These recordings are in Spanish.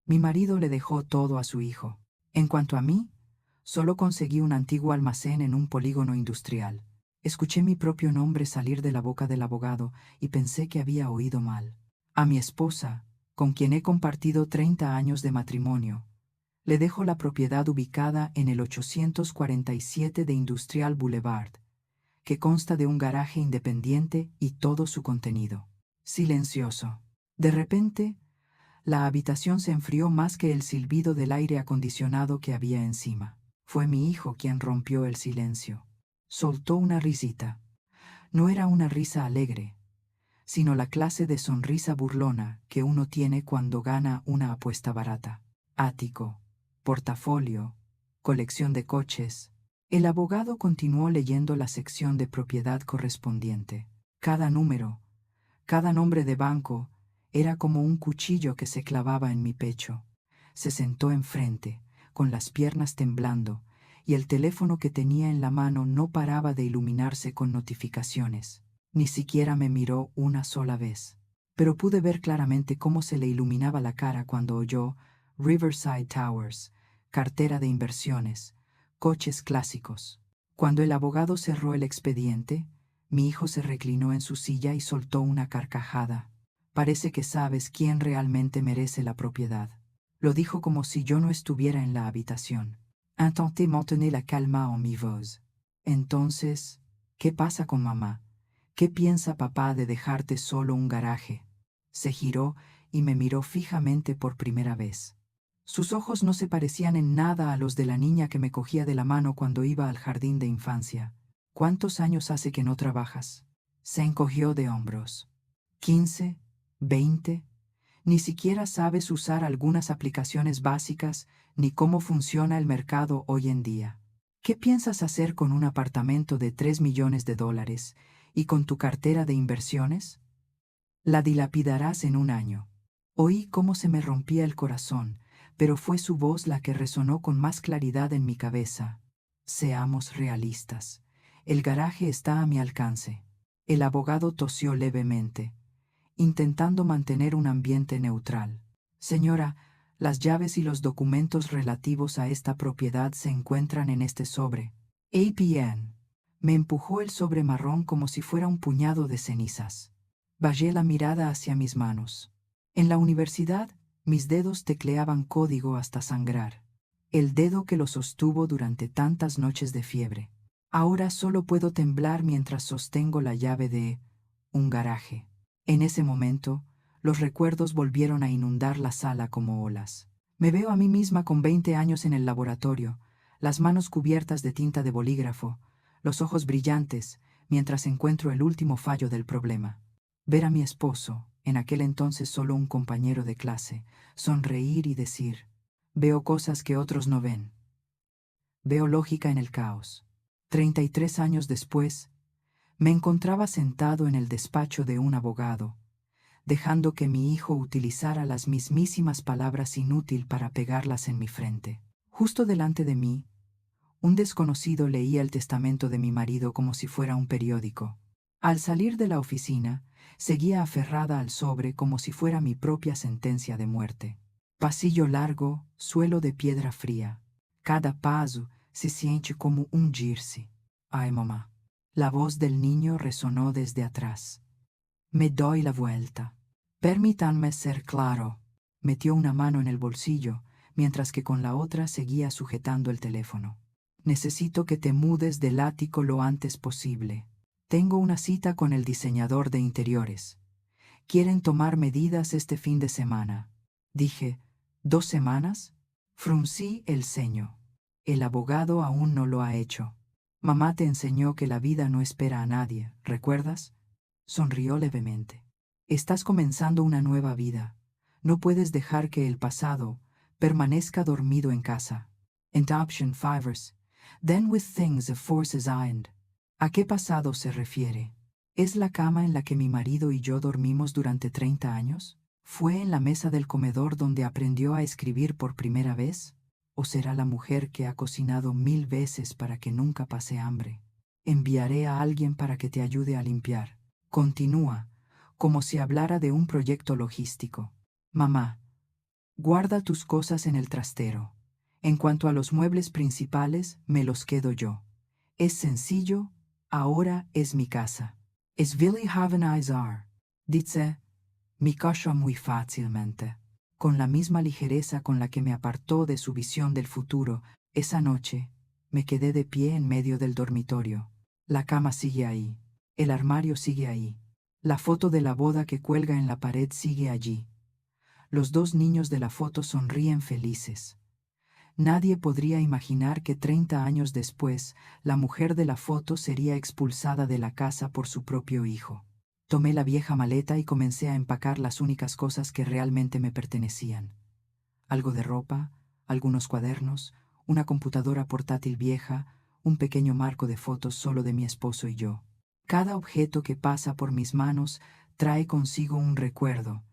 Mi marido le dejó todo a su hijo. En cuanto a mí, solo conseguí un antiguo almacén en un polígono industrial. Escuché mi propio nombre salir de la boca del abogado y pensé que había oído mal. A mi esposa, con quien he compartido 30 años de matrimonio, le dejo la propiedad ubicada en el 847 de Industrial Boulevard, que consta de un garaje independiente y todo su contenido. Silencioso. De repente, la habitación se enfrió más que el silbido del aire acondicionado que había encima. Fue mi hijo quien rompió el silencio. Soltó una risita. No era una risa alegre, sino la clase de sonrisa burlona que uno tiene cuando gana una apuesta barata. Ático, portafolio, colección de coches. El abogado continuó leyendo la sección de propiedad correspondiente. Cada número, cada nombre de banco, era como un cuchillo que se clavaba en mi pecho. Se sentó enfrente, con las piernas temblando, y el teléfono que tenía en la mano no paraba de iluminarse con notificaciones. Ni siquiera me miró una sola vez. Pero pude ver claramente cómo se le iluminaba la cara cuando oyó Riverside Towers, cartera de inversiones, coches clásicos. Cuando el abogado cerró el expediente, mi hijo se reclinó en su silla y soltó una carcajada. Parece que sabes quién realmente merece la propiedad. Lo dijo como si yo no estuviera en la habitación. Intenté mantener la calma en mi voz. Entonces, ¿qué pasa con mamá? ¿Qué piensa papá de dejarte solo un garaje? Se giró y me miró fijamente por primera vez. Sus ojos no se parecían en nada a los de la niña que me cogía de la mano cuando iba al jardín de infancia. ¿Cuántos años hace que no trabajas? Se encogió de hombros. 15, 20. Ni siquiera sabes usar algunas aplicaciones básicas ni cómo funciona el mercado hoy en día. ¿Qué piensas hacer con un apartamento de 3 millones de dólares y con tu cartera de inversiones? La dilapidarás en un año. Oí cómo se me rompía el corazón, pero fue su voz la que resonó con más claridad en mi cabeza. Seamos realistas. El garaje está a mi alcance. El abogado tosió levemente, intentando mantener un ambiente neutral. Señora, las llaves y los documentos relativos a esta propiedad se encuentran en este sobre. APN. Me empujó el sobre marrón como si fuera un puñado de cenizas. Bajé la mirada hacia mis manos. En la universidad, mis dedos tecleaban código hasta sangrar. El dedo que lo sostuvo durante tantas noches de fiebre. Ahora solo puedo temblar mientras sostengo la llave de un garaje. En ese momento, los recuerdos volvieron a inundar la sala como olas. Me veo a mí misma con 20 años en el laboratorio, las manos cubiertas de tinta de bolígrafo, los ojos brillantes, mientras encuentro el último fallo del problema. Ver a mi esposo, en aquel entonces solo un compañero de clase, sonreír y decir, veo cosas que otros no ven. Veo lógica en el caos. 33 años después, me encontraba sentado en el despacho de un abogado, dejando que mi hijo utilizara las mismísimas palabras inútil para pegarlas en mi frente. Justo delante de mí, un desconocido leía el testamento de mi marido como si fuera un periódico. Al salir de la oficina, seguía aferrada al sobre como si fuera mi propia sentencia de muerte. Pasillo largo, suelo de piedra fría. Cada paso se siente como hundirse. Ay, mamá. La voz del niño resonó desde atrás. Me doy la vuelta. Permítanme ser claro. Metió una mano en el bolsillo, mientras que con la otra seguía sujetando el teléfono. Necesito que te mudes del ático lo antes posible. Tengo una cita con el diseñador de interiores. Quieren tomar medidas este fin de semana. Dije, ¿2 semanas? Fruncí el ceño. El abogado aún no lo ha hecho. Mamá te enseñó que la vida no espera a nadie, ¿recuerdas? Sonrió levemente. Estás comenzando una nueva vida. No puedes dejar que el pasado permanezca dormido en casa. Adoption fivers. Then with things of forces end. ¿A qué pasado se refiere? ¿Es la cama en la que mi marido y yo dormimos durante 30 años? ¿Fue en la mesa del comedor donde aprendió a escribir por primera vez? ¿O será la mujer que ha cocinado 1000 veces para que nunca pase hambre? Enviaré a alguien para que te ayude a limpiar. Continúa, como si hablara de un proyecto logístico. Mamá, Guarda tus cosas en el trastero. En cuanto a los muebles principales, me los quedo yo. Es sencillo, ahora es mi casa. Es Willy Havenizar. Dice, mi casa muy fácilmente. Con la misma ligereza con la que me apartó de su visión del futuro, esa noche, me quedé de pie en medio del dormitorio. La cama sigue ahí. El armario sigue ahí. La foto de la boda que cuelga en la pared sigue allí. Los dos niños de la foto sonríen felices. Nadie podría imaginar que 30 años después, la mujer de la foto sería expulsada de la casa por su propio hijo. Tomé la vieja maleta y comencé a empacar las únicas cosas que realmente me pertenecían. Algo de ropa, algunos cuadernos, una computadora portátil vieja, un pequeño marco de fotos solo de mi esposo y yo. Cada objeto que pasa por mis manos trae consigo un recuerdo,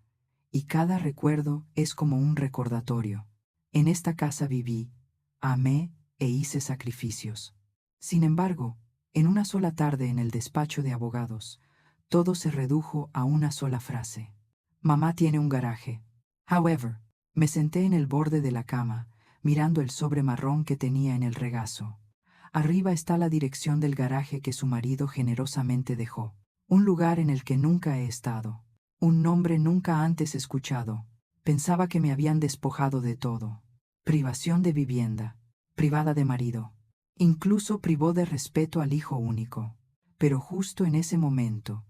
y cada recuerdo es como un recordatorio. En esta casa viví, amé e hice sacrificios. Sin embargo, en una sola tarde en el despacho de abogados, todo se redujo a una sola frase. Mamá tiene un garaje. However, me senté en el borde de la cama, mirando el sobre marrón que tenía en el regazo. Arriba está la dirección del garaje que su marido generosamente dejó. Un lugar en el que nunca he estado. Un nombre nunca antes escuchado. Pensaba que me habían despojado de todo. Privación de vivienda, privada de marido. Incluso privó de respeto al hijo único. Pero justo en ese momento,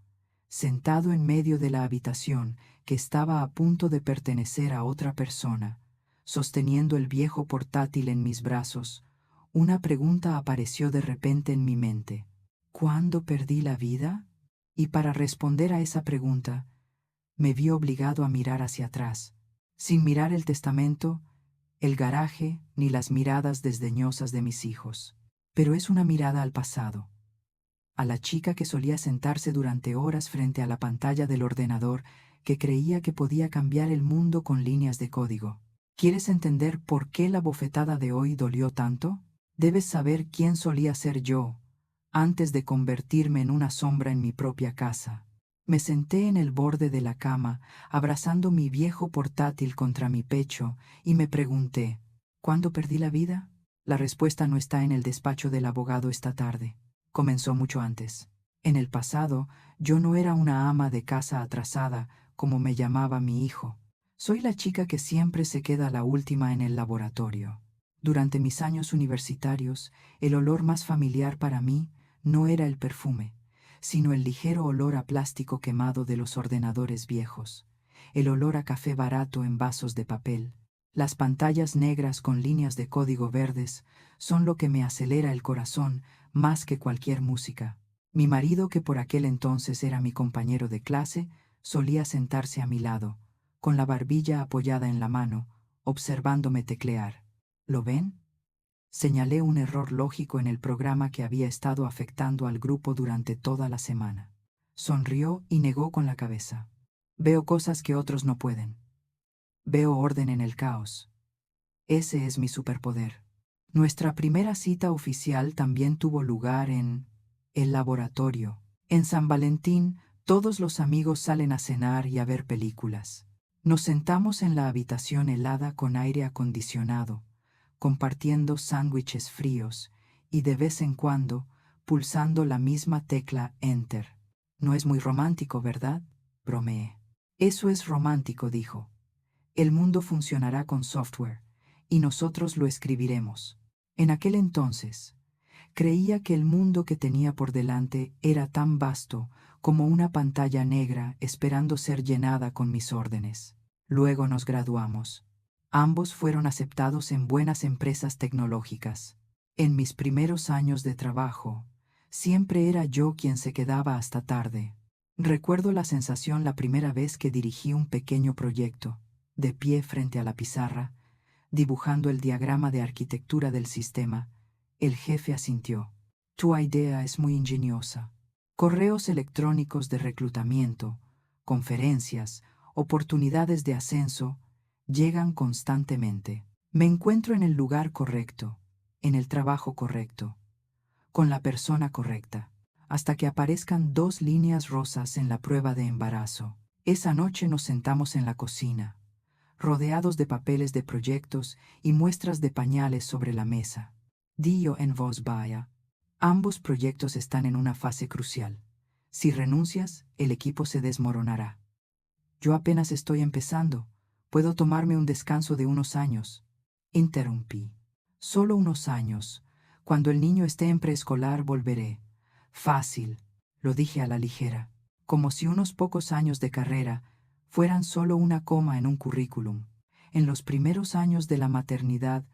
sentado en medio de la habitación que estaba a punto de pertenecer a otra persona, sosteniendo el viejo portátil en mis brazos, una pregunta apareció de repente en mi mente. ¿Cuándo perdí la vida? Y para responder a esa pregunta, me vi obligado a mirar hacia atrás, sin mirar el testamento, el garaje ni las miradas desdeñosas de mis hijos. Pero es una mirada al pasado, a la chica que solía sentarse durante horas frente a la pantalla del ordenador, que creía que podía cambiar el mundo con líneas de código. ¿Quieres entender por qué la bofetada de hoy dolió tanto? Debes saber quién solía ser yo, antes de convertirme en una sombra en mi propia casa. Me senté en el borde de la cama, abrazando mi viejo portátil contra mi pecho, y me pregunté, ¿cuándo perdí la vida? La respuesta no está en el despacho del abogado esta tarde. Comenzó mucho antes. En el pasado, yo no era una ama de casa atrasada, como me llamaba mi hijo. Soy la chica que siempre se queda la última en el laboratorio. Durante mis años universitarios, el olor más familiar para mí no era el perfume, sino el ligero olor a plástico quemado de los ordenadores viejos, el olor a café barato en vasos de papel. Las pantallas negras con líneas de código verdes son lo que me acelera el corazón más que cualquier música. Mi marido, que por aquel entonces era mi compañero de clase, solía sentarse a mi lado, con la barbilla apoyada en la mano, observándome teclear. ¿Lo ven? Señalé un error lógico en el programa que había estado afectando al grupo durante toda la semana. Sonrió y negó con la cabeza. Veo cosas que otros no pueden. Veo orden en el caos. Ese es mi superpoder. Nuestra primera cita oficial también tuvo lugar en el laboratorio. En San Valentín, todos los amigos salen a cenar y a ver películas. Nos sentamos en la habitación helada con aire acondicionado, compartiendo sándwiches fríos y de vez en cuando pulsando la misma tecla Enter. No es muy romántico, ¿verdad? Bromeé. Eso es romántico, dijo. El mundo funcionará con software, y nosotros lo escribiremos. En aquel entonces, creía que el mundo que tenía por delante era tan vasto como una pantalla negra esperando ser llenada con mis órdenes. Luego nos graduamos. Ambos fueron aceptados en buenas empresas tecnológicas. En mis primeros años de trabajo, siempre era yo quien se quedaba hasta tarde. Recuerdo la sensación la primera vez que dirigí un pequeño proyecto, de pie frente a la pizarra, dibujando el diagrama de arquitectura del sistema. El jefe asintió. Tu idea es muy ingeniosa. Correos electrónicos de reclutamiento, conferencias, oportunidades de ascenso, llegan constantemente. Me encuentro en el lugar correcto, en el trabajo correcto, con la persona correcta, hasta que aparezcan 2 líneas rosas en la prueba de embarazo. Esa noche nos sentamos en la cocina. rodeados de papeles de proyectos y muestras de pañales sobre la mesa. Dijo en voz baja: ambos proyectos están en una fase crucial. Si renuncias, el equipo se desmoronará. Yo apenas estoy empezando. Puedo tomarme un descanso de unos años. Interrumpí. Solo unos años. Cuando el niño esté en preescolar volveré. Fácil, lo dije a la ligera, como si unos pocos años de carrera fueran solo una coma en un currículum. En los primeros años de la maternidad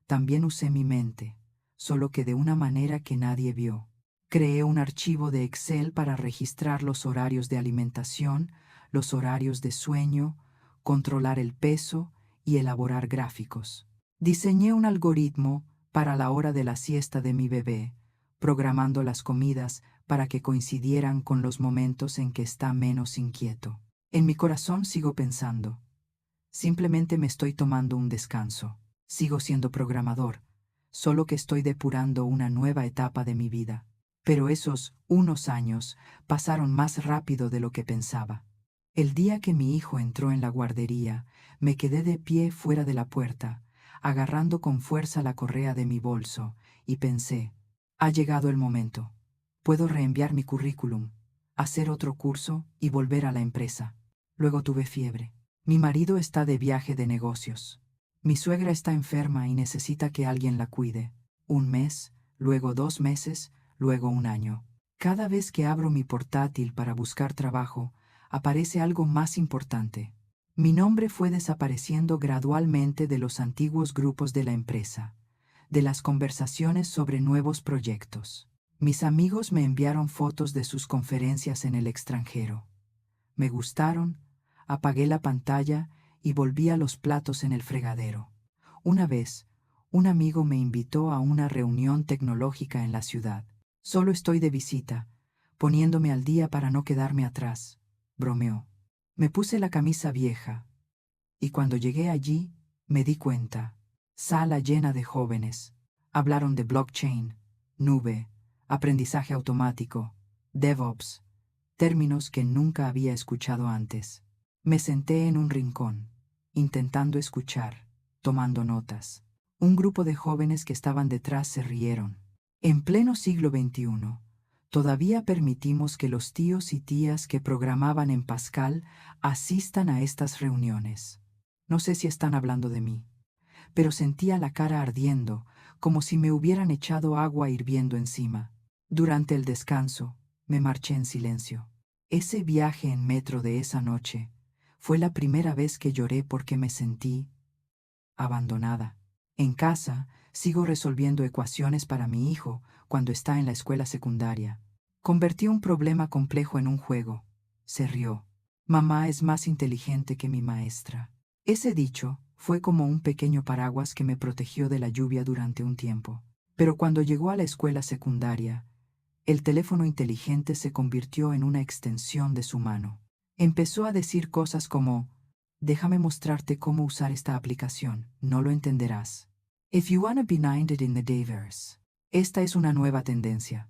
también usé mi mente, solo que de una manera que nadie vio. Creé un archivo de Excel para registrar los horarios de alimentación, los horarios de sueño, controlar el peso y elaborar gráficos. Diseñé un algoritmo para la hora de la siesta de mi bebé, programando las comidas para que coincidieran con los momentos en que está menos inquieto. En mi corazón sigo pensando: simplemente me estoy tomando un descanso. Sigo siendo programador, solo que estoy depurando una nueva etapa de mi vida. Pero esos unos años pasaron más rápido de lo que pensaba. El día que mi hijo entró en la guardería, me quedé de pie fuera de la puerta, agarrando con fuerza la correa de mi bolso, y pensé: ha llegado el momento. Puedo reenviar mi currículum, hacer otro curso y volver a la empresa. Luego tuve fiebre. Mi marido está de viaje de negocios. Mi suegra está enferma y necesita que alguien la cuide. Un mes, luego 2 meses, luego un año. Cada vez que abro mi portátil para buscar trabajo, aparece algo más importante. Mi nombre fue desapareciendo gradualmente de los antiguos grupos de la empresa, de las conversaciones sobre nuevos proyectos. Mis amigos me enviaron fotos de sus conferencias en el extranjero. Me gustaron, apagué la pantalla y volví a los platos en el fregadero. Una vez, un amigo me invitó a una reunión tecnológica en la ciudad. Solo estoy de visita, poniéndome al día para no quedarme atrás, bromeó. Me puse la camisa vieja, y cuando llegué allí, me di cuenta. Sala llena de jóvenes. Hablaron de blockchain, nube, aprendizaje automático, DevOps, términos que nunca había escuchado antes. Me senté en un rincón, intentando escuchar, tomando notas. Un grupo de jóvenes que estaban detrás se rieron. En pleno siglo XXI, todavía permitimos que los tíos y tías que programaban en Pascal asistan a estas reuniones. No sé si están hablando de mí, pero sentía la cara ardiendo, como si me hubieran echado agua hirviendo encima. Durante el descanso, me marché en silencio. Ese viaje en metro de esa noche fue la primera vez que lloré porque me sentí abandonada. En casa, sigo resolviendo ecuaciones para mi hijo cuando está en la escuela secundaria. Convertí un problema complejo en un juego. Se rió. Mamá es más inteligente que mi maestra. Ese dicho fue como un pequeño paraguas que me protegió de la lluvia durante un tiempo. Pero cuando llegó a la escuela secundaria, el teléfono inteligente se convirtió en una extensión de su mano. Empezó a decir cosas como: déjame mostrarte cómo usar esta aplicación, no lo entenderás. If you wanna be minded in the Daverse. Esta es una nueva tendencia.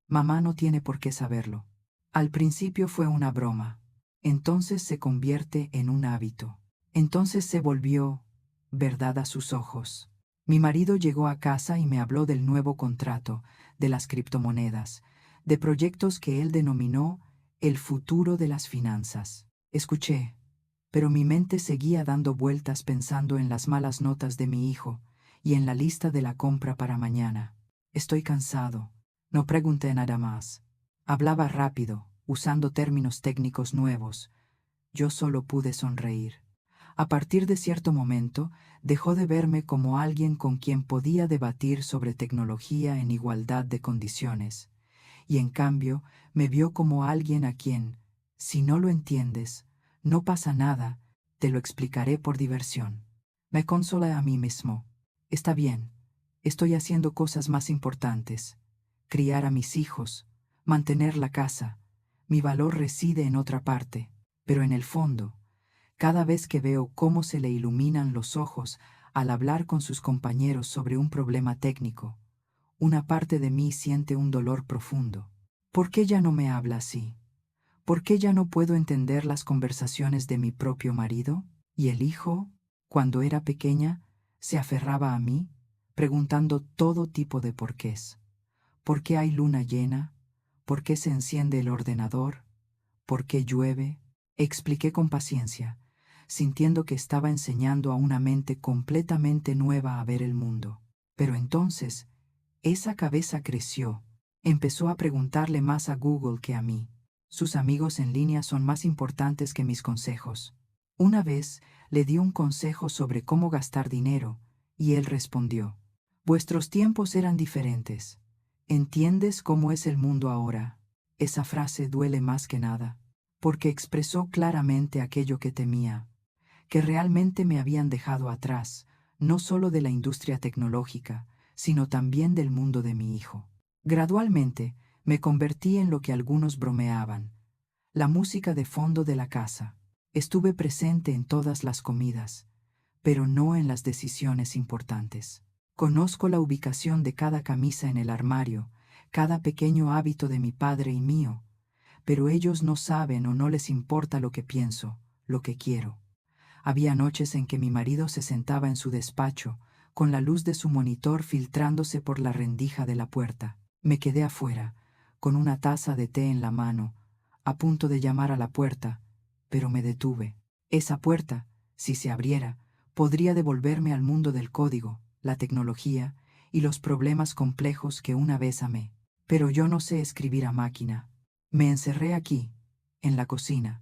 Mamá no tiene por qué saberlo. Al principio fue una broma. Entonces se convierte en un hábito. Entonces se volvió verdad a sus ojos. Mi marido llegó a casa y me habló del nuevo contrato, de las criptomonedas, de proyectos que él denominó el futuro de las finanzas. Escuché, pero mi mente seguía dando vueltas pensando en las malas notas de mi hijo y en la lista de la compra para mañana. Estoy cansado. No pregunté nada más. Hablaba rápido, usando términos técnicos nuevos. Yo solo pude sonreír. A partir de cierto momento, dejó de verme como alguien con quien podía debatir sobre tecnología en igualdad de condiciones, y en cambio me vio como alguien a quien, si no lo entiendes, no pasa nada, te lo explicaré por diversión. Me consolé a mí mismo. Está bien, estoy haciendo cosas más importantes. Criar a mis hijos, mantener la casa. Mi valor reside en otra parte, pero en el fondo, cada vez que veo cómo se le iluminan los ojos al hablar con sus compañeros sobre un problema técnico, una parte de mí siente un dolor profundo. ¿Por qué ya no me habla así? ¿Por qué ya no puedo entender las conversaciones de mi propio marido? Y el hijo, cuando era pequeña, se aferraba a mí, preguntando todo tipo de porqués. ¿Por qué hay luna llena? ¿Por qué se enciende el ordenador? ¿Por qué llueve? Expliqué con paciencia, sintiendo que estaba enseñando a una mente completamente nueva a ver el mundo. Pero entonces, esa cabeza creció. Empezó a preguntarle más a Google que a mí. Sus amigos en línea son más importantes que mis consejos. Una vez le di un consejo sobre cómo gastar dinero, y él respondió: vuestros tiempos eran diferentes. ¿Entiendes cómo es el mundo ahora? Esa frase duele más que nada, porque expresó claramente aquello que temía, que realmente me habían dejado atrás, no solo de la industria tecnológica, sino también del mundo de mi hijo. Gradualmente, me convertí en lo que algunos bromeaban, la música de fondo de la casa. Estuve presente en todas las comidas, pero no en las decisiones importantes. Conozco la ubicación de cada camisa en el armario, cada pequeño hábito de mi padre y mío, pero ellos no saben o no les importa lo que pienso, lo que quiero. Había noches en que mi marido se sentaba en su despacho, con la luz de su monitor filtrándose por la rendija de la puerta. Me quedé afuera, con una taza de té en la mano, a punto de llamar a la puerta, pero me detuve. Esa puerta, si se abriera, podría devolverme al mundo del código, la tecnología y los problemas complejos que una vez amé. Pero yo no sé escribir a máquina. Me encerré aquí, en la cocina,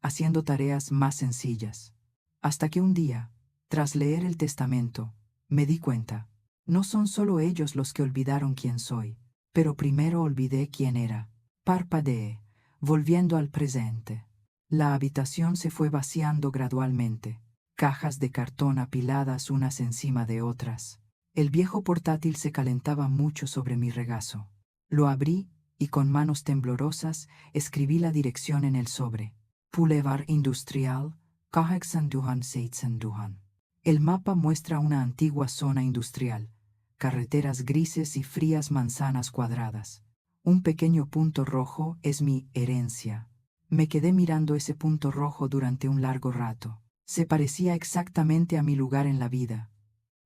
haciendo tareas más sencillas. Hasta que un día, tras leer el testamento, me di cuenta. No son solo ellos los que olvidaron quién soy, pero primero olvidé quién era. Parpadeé, volviendo al presente. La habitación se fue vaciando gradualmente, cajas de cartón apiladas unas encima de otras. El viejo portátil se calentaba mucho sobre mi regazo. Lo abrí y con manos temblorosas escribí la dirección en el sobre. Boulevard Industrial, Kaheksanduhan Seitsanduhan. El mapa muestra una antigua zona industrial, carreteras grises y frías manzanas cuadradas. Un pequeño punto rojo es mi herencia. Me quedé mirando ese punto rojo durante un largo rato. Se parecía exactamente a mi lugar en la vida,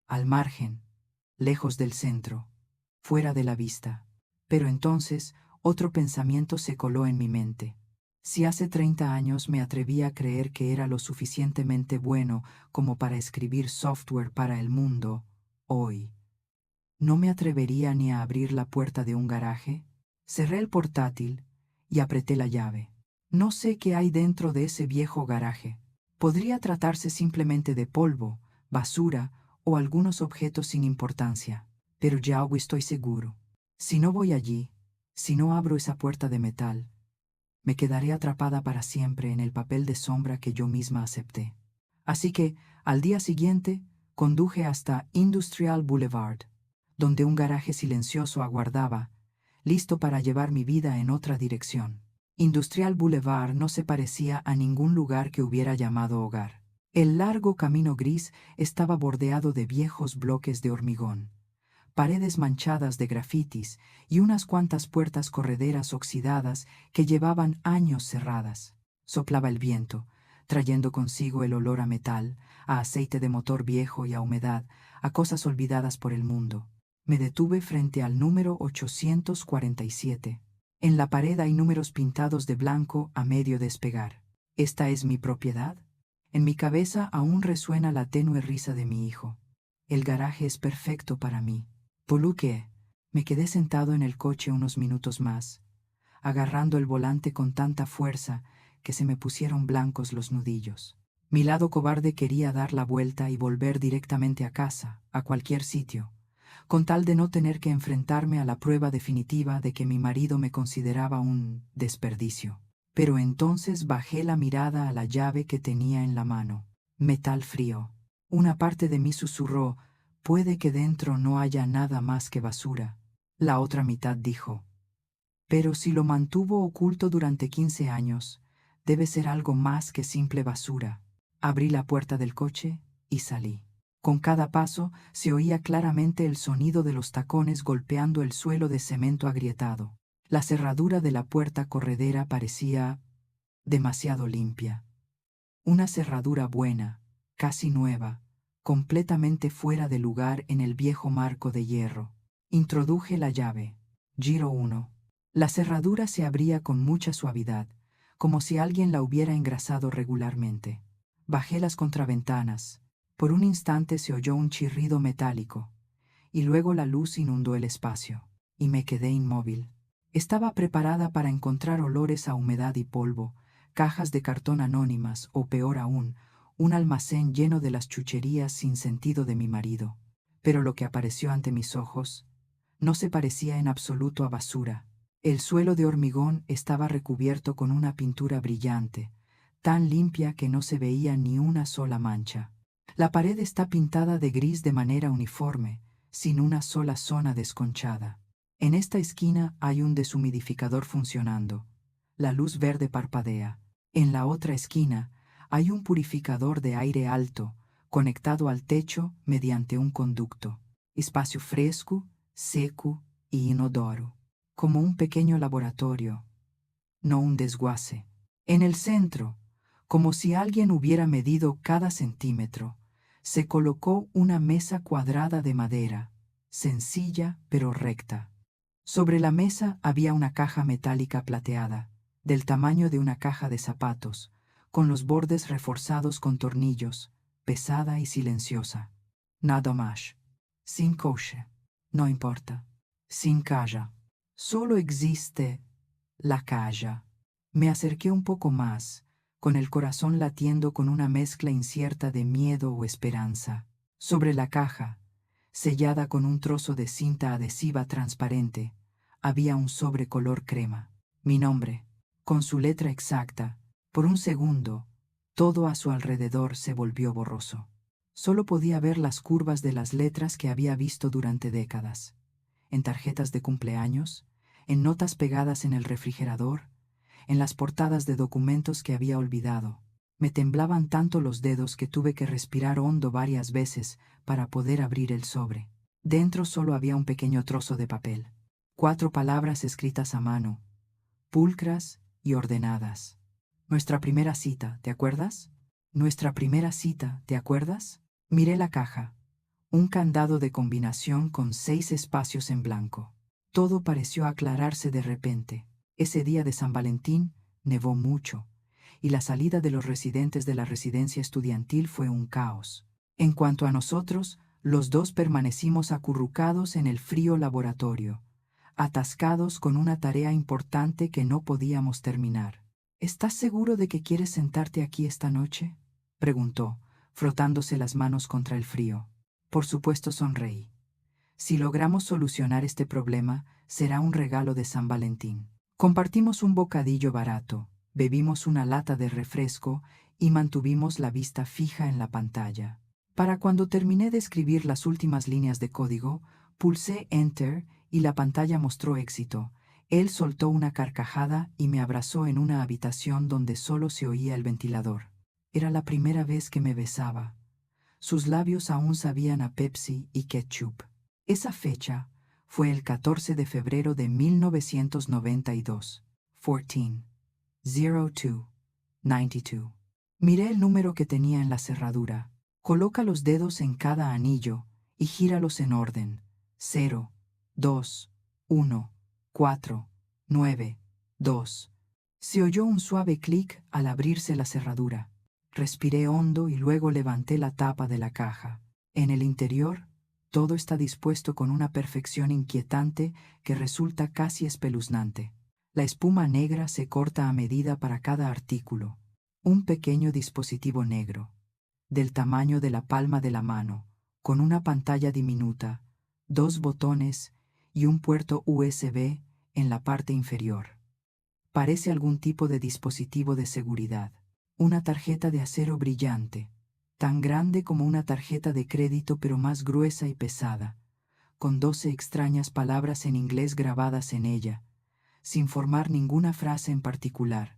al margen, lejos del centro, fuera de la vista. Pero entonces otro pensamiento se coló en mi mente. Si hace 30 años me atreví a creer que era lo suficientemente bueno como para escribir software para el mundo, hoy, ¿no me atrevería ni a abrir la puerta de un garaje? Cerré el portátil y apreté la llave. No sé qué hay dentro de ese viejo garaje. Podría tratarse simplemente de polvo, basura o algunos objetos sin importancia. Pero ya hoy estoy seguro. Si no voy allí, si no abro esa puerta de metal, me quedaré atrapada para siempre en el papel de sombra que yo misma acepté. Así que, al día siguiente, conduje hasta Industrial Boulevard, donde un garaje silencioso aguardaba, listo para llevar mi vida en otra dirección. Industrial Boulevard no se parecía a ningún lugar que hubiera llamado hogar. El largo camino gris estaba bordeado de viejos bloques de hormigón, paredes manchadas de grafitis y unas cuantas puertas correderas oxidadas que llevaban años cerradas. Soplaba el viento, trayendo consigo el olor a metal, a aceite de motor viejo y a humedad, a cosas olvidadas por el mundo. Me detuve frente al número 847. En la pared hay números pintados de blanco a medio despegar. ¿Esta es mi propiedad? En mi cabeza aún resuena la tenue risa de mi hijo. El garaje es perfecto para mí. Poluque. Me quedé sentado en el coche unos minutos más, agarrando el volante con tanta fuerza que se me pusieron blancos los nudillos. Mi lado cobarde quería dar la vuelta y volver directamente a casa, a cualquier sitio, con tal de no tener que enfrentarme a la prueba definitiva de que mi marido me consideraba un desperdicio. Pero entonces bajé la mirada a la llave que tenía en la mano. Metal frío. Una parte de mí susurró: puede que dentro no haya nada más que basura. La otra mitad dijo: pero si lo mantuvo oculto durante 15 años, debe ser algo más que simple basura. Abrí la puerta del coche y salí. Con cada paso se oía claramente el sonido de los tacones golpeando el suelo de cemento agrietado. La cerradura de la puerta corredera parecía demasiado limpia. Una cerradura buena, casi nueva, completamente fuera de lugar en el viejo marco de hierro. Introduje la llave. Giro 1. La cerradura se abría con mucha suavidad, como si alguien la hubiera engrasado regularmente. Bajé las contraventanas. Por un instante se oyó un chirrido metálico, y luego la luz inundó el espacio, y me quedé inmóvil. Estaba preparada para encontrar olores a humedad y polvo, cajas de cartón anónimas o, peor aún, un almacén lleno de las chucherías sin sentido de mi marido. Pero lo que apareció ante mis ojos no se parecía en absoluto a basura. El suelo de hormigón estaba recubierto con una pintura brillante, tan limpia que no se veía ni una sola mancha. La pared está pintada de gris de manera uniforme, sin una sola zona desconchada. En esta esquina hay un deshumidificador funcionando. La luz verde parpadea. En la otra esquina hay un purificador de aire alto, conectado al techo mediante un conducto. Espacio fresco, seco y inodoro, como un pequeño laboratorio, no un desguace. En el centro, como si alguien hubiera medido cada centímetro, se colocó una mesa cuadrada de madera, sencilla pero recta. Sobre la mesa había una caja metálica plateada, del tamaño de una caja de zapatos, con los bordes reforzados con tornillos, pesada y silenciosa. Nada más. Sin coche. No importa. Sin caja. Solo existe la caja. Me acerqué un poco más, con el corazón latiendo con una mezcla incierta de miedo o esperanza. Sobre la caja, sellada con un trozo de cinta adhesiva transparente, había un sobre color crema. Mi nombre, con su letra exacta. Por un segundo, todo a su alrededor se volvió borroso. Solo podía ver las curvas de las letras que había visto durante décadas, en tarjetas de cumpleaños, en notas pegadas en el refrigerador, en las portadas de documentos que había olvidado. Me temblaban tanto los dedos que tuve que respirar hondo varias veces para poder abrir el sobre. Dentro solo había un pequeño trozo de papel. 4 palabras escritas a mano, pulcras y ordenadas. Nuestra primera cita, ¿te acuerdas? Nuestra primera cita, ¿te acuerdas? Miré la caja. Un candado de combinación con 6 espacios en blanco. Todo pareció aclararse de repente. Ese día de San Valentín nevó mucho, y la salida de los residentes de la residencia estudiantil fue un caos. En cuanto a nosotros, los dos permanecimos acurrucados en el frío laboratorio, atascados con una tarea importante que no podíamos terminar. ¿Estás seguro de que quieres sentarte aquí esta noche?, preguntó, frotándose las manos contra el frío. Por supuesto, sonreí. Si logramos solucionar este problema, será un regalo de San Valentín. Compartimos un bocadillo barato, bebimos una lata de refresco y mantuvimos la vista fija en la pantalla. Para cuando terminé de escribir las últimas líneas de código, pulsé Enter y la pantalla mostró éxito. Él soltó una carcajada y me abrazó en una habitación donde solo se oía el ventilador. Era la primera vez que me besaba. Sus labios aún sabían a Pepsi y ketchup. Esa fecha fue el 14 de febrero de 1992. 14-02-92. Miré el número que tenía en la cerradura. Coloca los dedos en cada anillo y gíralos en orden. 0, 2, 1, 4, 9, 2. Se oyó un suave clic al abrirse la cerradura. Respiré hondo y luego levanté la tapa de la caja. En el interior, todo está dispuesto con una perfección inquietante que resulta casi espeluznante. La espuma negra se corta a medida para cada artículo. Un pequeño dispositivo negro, del tamaño de la palma de la mano, con una pantalla diminuta, 2 botones y un puerto USB en la parte inferior. Parece algún tipo de dispositivo de seguridad. Una tarjeta de acero brillante, tan grande como una tarjeta de crédito pero más gruesa y pesada, con 12 extrañas palabras en inglés grabadas en ella, sin formar ninguna frase en particular.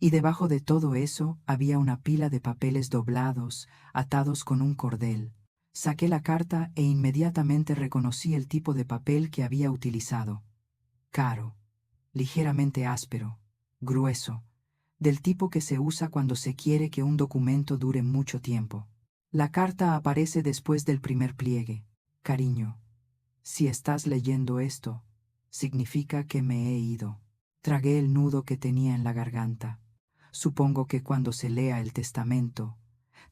Y debajo de todo eso había una pila de papeles doblados, atados con un cordel. Saqué la carta e inmediatamente reconocí el tipo de papel que había utilizado. Caro, ligeramente áspero, grueso, del tipo que se usa cuando se quiere que un documento dure mucho tiempo. La carta aparece después del primer pliegue. Cariño, si estás leyendo esto, significa que me he ido. Tragué el nudo que tenía en la garganta. Supongo que cuando se lea el testamento,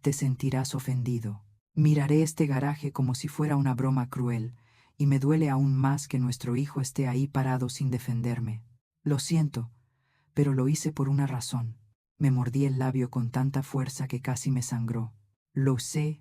te sentirás ofendido. Miraré este garaje como si fuera una broma cruel, y me duele aún más que nuestro hijo esté ahí parado sin defenderme. Lo siento, pero lo hice por una razón. Me mordí el labio con tanta fuerza que casi me sangró. Lo sé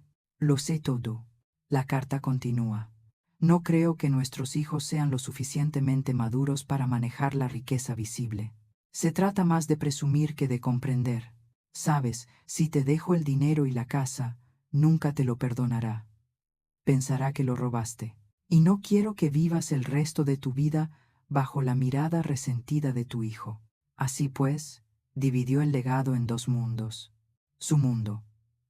todo. La carta continúa. No creo que nuestros hijos sean lo suficientemente maduros para manejar la riqueza visible. Se trata más de presumir que de comprender. Sabes, si te dejo el dinero y la casa, nunca te lo perdonará. Pensará que lo robaste. Y no quiero que vivas el resto de tu vida bajo la mirada resentida de tu hijo. Así pues, dividió el legado en dos mundos. Su mundo: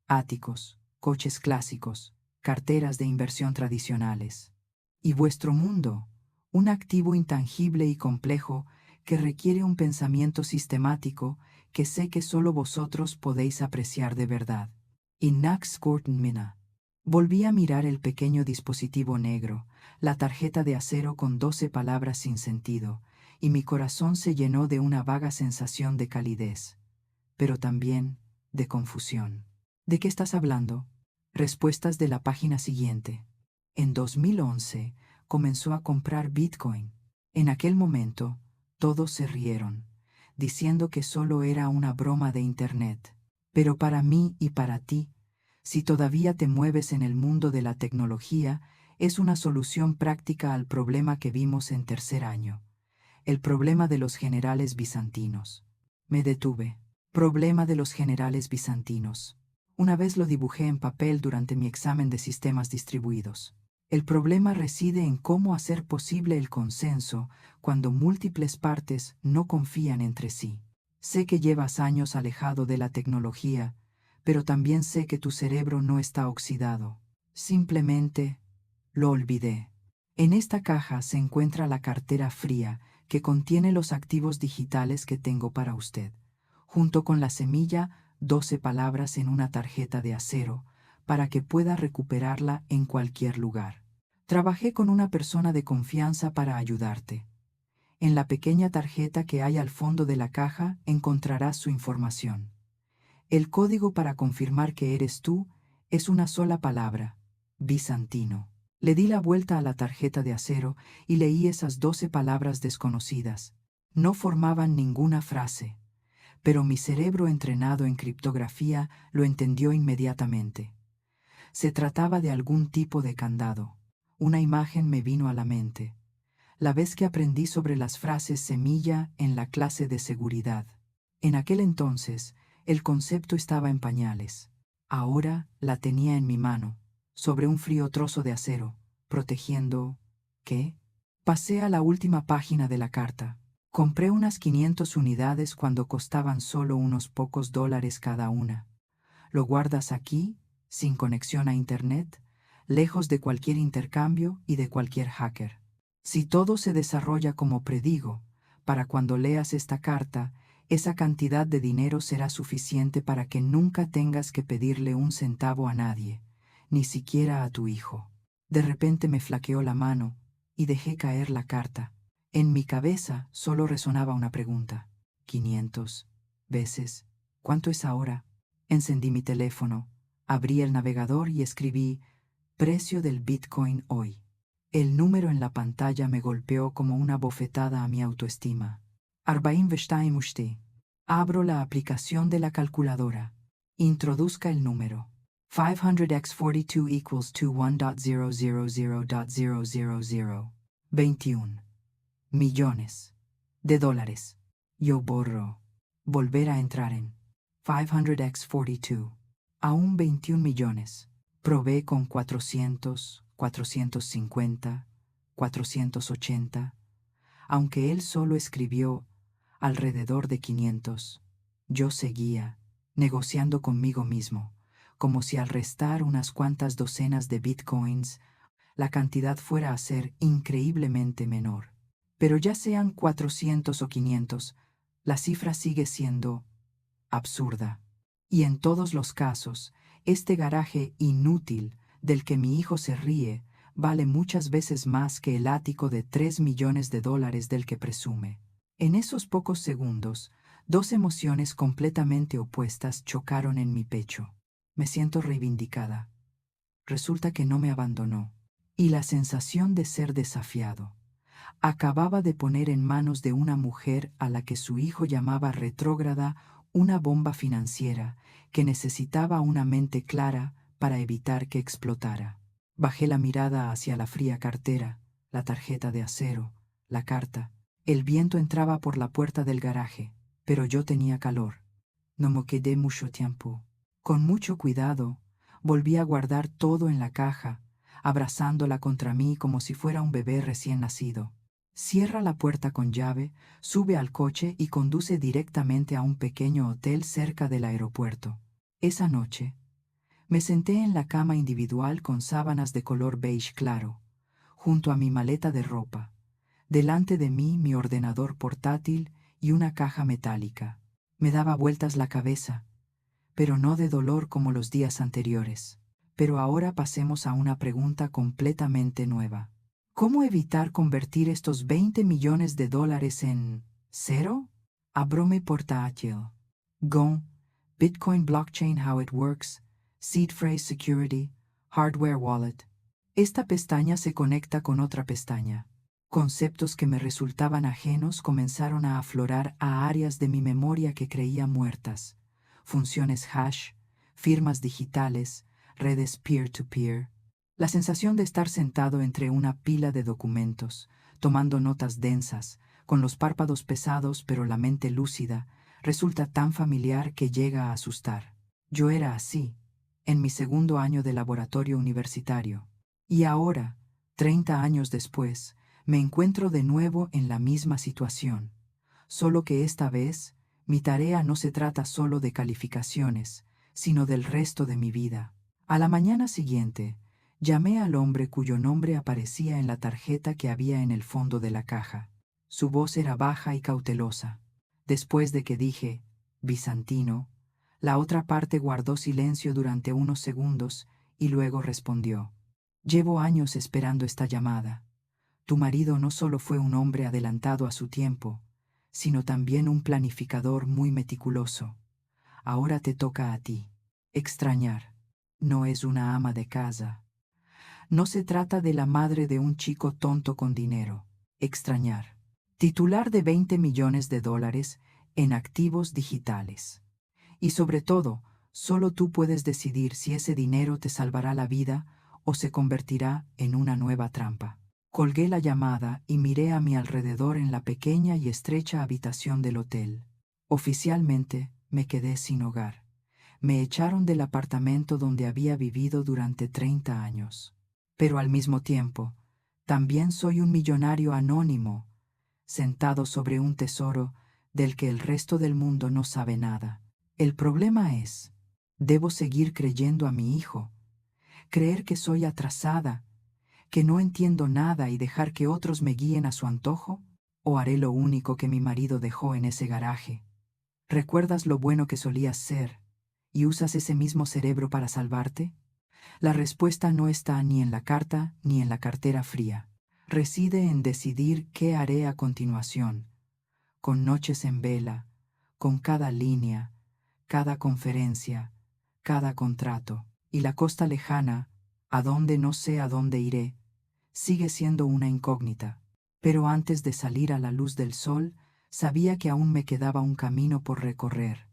áticos, coches clásicos, carteras de inversión tradicionales. Y vuestro mundo: un activo intangible y complejo que requiere un pensamiento sistemático que sé que solo vosotros podéis apreciar de verdad. Inax Mina. Volví a mirar el pequeño dispositivo negro, la tarjeta de acero con 12 palabras sin sentido, y mi corazón se llenó de una vaga sensación de calidez, pero también de confusión. ¿De qué estás hablando? Respuestas de la página siguiente. En 2011 comenzó a comprar Bitcoin. En aquel momento, todos se rieron, diciendo que solo era una broma de Internet. Pero para mí y para ti, si todavía te mueves en el mundo de la tecnología, es una solución práctica al problema que vimos en tercer año, el problema de los generales bizantinos. Me detuve. Problema de los generales bizantinos. Una vez lo dibujé en papel durante mi examen de sistemas distribuidos. El problema reside en cómo hacer posible el consenso cuando múltiples partes no confían entre sí. Sé que llevas años alejado de la tecnología, pero también sé que tu cerebro no está oxidado. Simplemente lo olvidé. En esta caja se encuentra la cartera fría que contiene los activos digitales que tengo para usted, junto con la semilla, 12 palabras en una tarjeta de acero, para que pueda recuperarla en cualquier lugar. Trabajé con una persona de confianza para ayudarte. En la pequeña tarjeta que hay al fondo de la caja encontrarás su información. El código para confirmar que eres tú es una sola palabra: bizantino. Le di la vuelta a la tarjeta de acero y leí esas 12 palabras desconocidas. No formaban ninguna frase, pero mi cerebro entrenado en criptografía lo entendió inmediatamente. Se trataba de algún tipo de candado. Una imagen me vino a la mente. La vez que aprendí sobre las frases semilla en la clase de seguridad. En aquel entonces, el concepto estaba en pañales. Ahora la tenía en mi mano, sobre un frío trozo de acero, protegiendo... ¿Qué? Pasé a la última página de la carta. Compré unas 500 unidades cuando costaban solo unos pocos dólares cada una. Lo guardas aquí, sin conexión a Internet, lejos de cualquier intercambio y de cualquier hacker. Si todo se desarrolla como predigo, para cuando leas esta carta, esa cantidad de dinero será suficiente para que nunca tengas que pedirle un centavo a nadie, ni siquiera a tu hijo. De repente me flaqueó la mano y dejé caer la carta. En mi cabeza solo resonaba una pregunta. 500 veces. ¿Cuánto es ahora? Encendí mi teléfono, abrí el navegador y escribí: precio del Bitcoin hoy. El número en la pantalla me golpeó como una bofetada a mi autoestima. 42 ushti. Abro la aplicación de la calculadora. Introduzca el número. 500x42 equals 21.000.000. 21 millones de dólares. Yo borro. Volver a entrar en 500x42. Aún 21 millones. Probé con 400, 450, 480. Aunque él solo escribió alrededor de 500, yo seguía negociando conmigo mismo, como si al restar unas cuantas docenas de bitcoins, la cantidad fuera a ser increíblemente menor. Pero ya sean 400 o 500, la cifra sigue siendo absurda. Y en todos los casos, Este garaje inútil del que mi hijo se ríe vale muchas veces más que el ático de $3 millones del que presume. En esos pocos segundos, dos emociones completamente opuestas chocaron en mi pecho. Me siento reivindicada. Resulta que no me abandonó. Y la sensación de ser desafiado. Acababa de poner en manos de una mujer a la que su hijo llamaba retrógrada una bomba financiera que necesitaba una mente clara para evitar que explotara. Bajé la mirada hacia la fría cartera, la tarjeta de acero, la carta. El viento entraba por la puerta del garaje, pero yo tenía calor. No me quedé mucho tiempo. Con mucho cuidado, volví a guardar todo en la caja, abrazándola contra mí como si fuera un bebé recién nacido. Cierra la puerta con llave, sube al coche y conduce directamente a un pequeño hotel cerca del aeropuerto. Esa noche, me senté en la cama individual con sábanas de color beige claro, junto a mi maleta de ropa. Delante de mí mi ordenador portátil y una caja metálica. Me daba vueltas la cabeza, pero no de dolor como los días anteriores. Pero ahora pasemos a una pregunta completamente nueva. ¿Cómo evitar convertir estos $20 millones en cero? Abro portátil. Go, Bitcoin Blockchain How It Works, Seed Phrase Security, Hardware Wallet. Esta pestaña se conecta con otra pestaña. Conceptos que me resultaban ajenos comenzaron a aflorar a áreas de mi memoria que creía muertas. Funciones hash, firmas digitales, redes peer-to-peer. La sensación de estar sentado entre una pila de documentos, tomando notas densas, con los párpados pesados pero la mente lúcida, resulta tan familiar que llega a asustar. Yo era así, en mi segundo año de laboratorio universitario. Y ahora, 30 años después, me encuentro de nuevo en la misma situación. Solo que esta vez, mi tarea no se trata solo de calificaciones, sino del resto de mi vida. A la mañana siguiente, llamé al hombre cuyo nombre aparecía en la tarjeta que había en el fondo de la caja. Su voz era baja y cautelosa. Después de que dije, bizantino, la otra parte guardó silencio durante unos segundos y luego respondió. Llevo años esperando esta llamada. Tu marido no solo fue un hombre adelantado a su tiempo, sino también un planificador muy meticuloso. Ahora te toca a ti. Extrañar. No es una ama de casa. No se trata de la madre de un chico tonto con dinero. Extrañar. Titular de $20 millones en activos digitales. Y sobre todo, solo tú puedes decidir si ese dinero te salvará la vida o se convertirá en una nueva trampa. Colgué la llamada y miré a mi alrededor en la pequeña y estrecha habitación del hotel. Oficialmente, me quedé sin hogar. Me echaron del apartamento donde había vivido durante 30 años. Pero al mismo tiempo, también soy un millonario anónimo, sentado sobre un tesoro del que el resto del mundo no sabe nada. El problema es, ¿debo seguir creyendo a mi hijo? ¿Creer que soy atrasada, que no entiendo nada y dejar que otros me guíen a su antojo? ¿O haré lo único que mi marido dejó en ese garaje? ¿Recuerdas lo bueno que solías ser y usas ese mismo cerebro para salvarte? La respuesta no está ni en la carta ni en la cartera fría. Reside en decidir qué haré a continuación, con noches en vela, con cada línea, cada conferencia, cada contrato. Y la costa lejana, a donde no sé a dónde iré, sigue siendo una incógnita. Pero antes de salir a la luz del sol, sabía que aún me quedaba un camino por recorrer,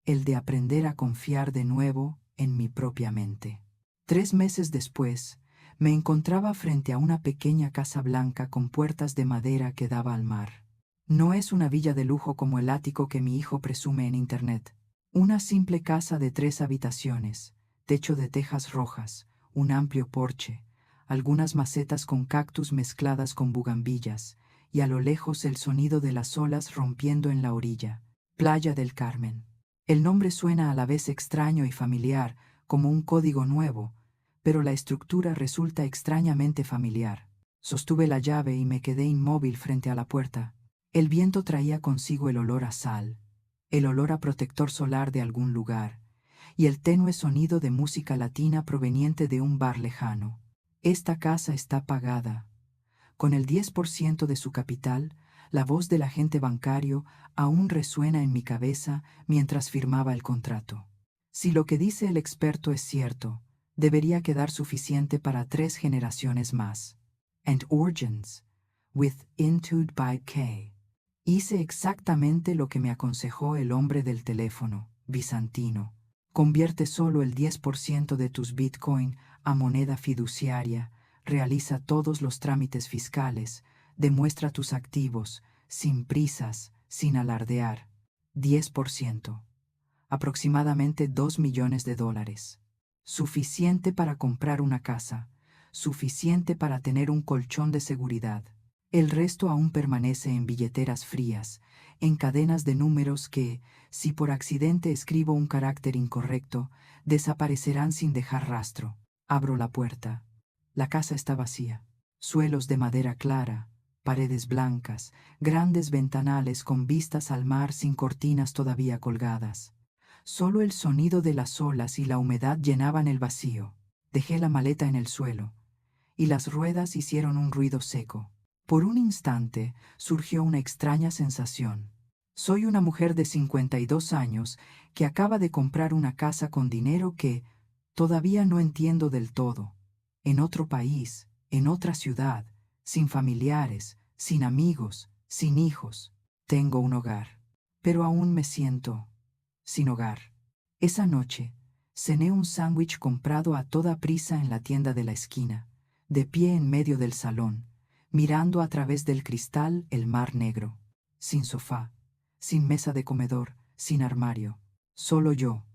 el de aprender a confiar de nuevo en mi propia mente. 3 meses después, me encontraba frente a una pequeña casa blanca con puertas de madera que daba al mar. No es una villa de lujo como el ático que mi hijo presume en internet. Una simple casa de 3 habitaciones, techo de tejas rojas, un amplio porche, algunas macetas con cactus mezcladas con bugambillas, y a lo lejos el sonido de las olas rompiendo en la orilla. Playa del Carmen. El nombre suena a la vez extraño y familiar, como un código nuevo, pero la estructura resulta extrañamente familiar. Sostuve la llave y me quedé inmóvil frente a la puerta. El viento traía consigo el olor a sal, el olor a protector solar de algún lugar, y el tenue sonido de música latina proveniente de un bar lejano. Esta casa está pagada. Con el 10% de su capital, la voz del agente bancario aún resuena en mi cabeza mientras firmaba el contrato. Si lo que dice el experto es cierto, debería quedar suficiente para 3 generaciones más. And Origins, with Intuit by K. Hice exactamente lo que me aconsejó el hombre del teléfono, bizantino. Convierte solo el 10% de tus Bitcoin a moneda fiduciaria, realiza todos los trámites fiscales, demuestra tus activos, sin prisas, sin alardear. 10%. Aproximadamente 2 millones de dólares. Suficiente para comprar una casa, suficiente para tener un colchón de seguridad. El resto aún permanece en billeteras frías, en cadenas de números que, si por accidente escribo un carácter incorrecto, desaparecerán sin dejar rastro. Abro la puerta. La casa está vacía. Suelos de madera clara, paredes blancas, grandes ventanales con vistas al mar sin cortinas todavía colgadas. Solo el sonido de las olas y la humedad llenaban el vacío. Dejé la maleta en el suelo, y las ruedas hicieron un ruido seco. Por un instante surgió una extraña sensación. Soy una mujer de 52 años que acaba de comprar una casa con dinero que todavía no entiendo del todo. En otro país, en otra ciudad, sin familiares, sin amigos, sin hijos. Tengo un hogar, pero aún me siento sin hogar. Esa noche, cené un sándwich comprado a toda prisa en la tienda de la esquina, de pie en medio del salón, mirando a través del cristal el mar negro. Sin sofá, sin mesa de comedor, sin armario. Solo yo.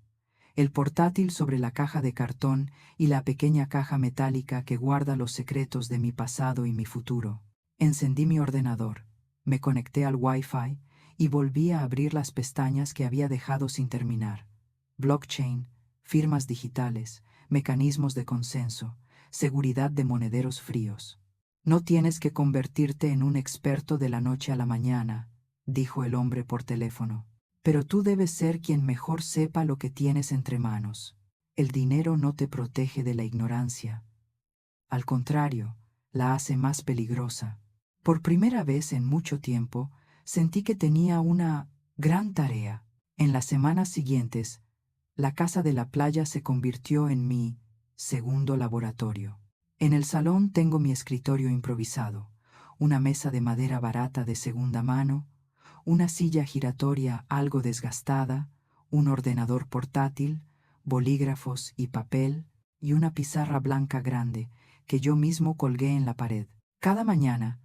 El portátil sobre la caja de cartón y la pequeña caja metálica que guarda los secretos de mi pasado y mi futuro. Encendí mi ordenador, me conecté al Wi-Fi y volví a abrir las pestañas que había dejado sin terminar. Blockchain, firmas digitales, mecanismos de consenso, seguridad de monederos fríos. No tienes que convertirte en un experto de la noche a la mañana, dijo el hombre por teléfono. Pero tú debes ser quien mejor sepa lo que tienes entre manos. El dinero no te protege de la ignorancia. Al contrario, la hace más peligrosa. Por primera vez en mucho tiempo, sentí que tenía una gran tarea. En las semanas siguientes, la casa de la playa se convirtió en mi segundo laboratorio. En el salón tengo mi escritorio improvisado, una mesa de madera barata de segunda mano, una silla giratoria algo desgastada, un ordenador portátil, bolígrafos y papel, y una pizarra blanca grande que yo mismo colgué en la pared. Cada mañana,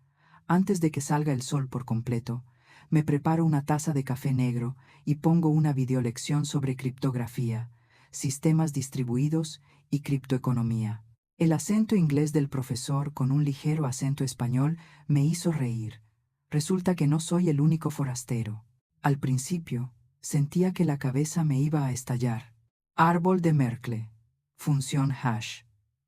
antes de que salga el sol por completo, me preparo una taza de café negro y pongo una videolección sobre criptografía, sistemas distribuidos y criptoeconomía. El acento inglés del profesor con un ligero acento español me hizo reír. Resulta que no soy el único forastero. Al principio, sentía que la cabeza me iba a estallar. Árbol de Merkle. Función hash.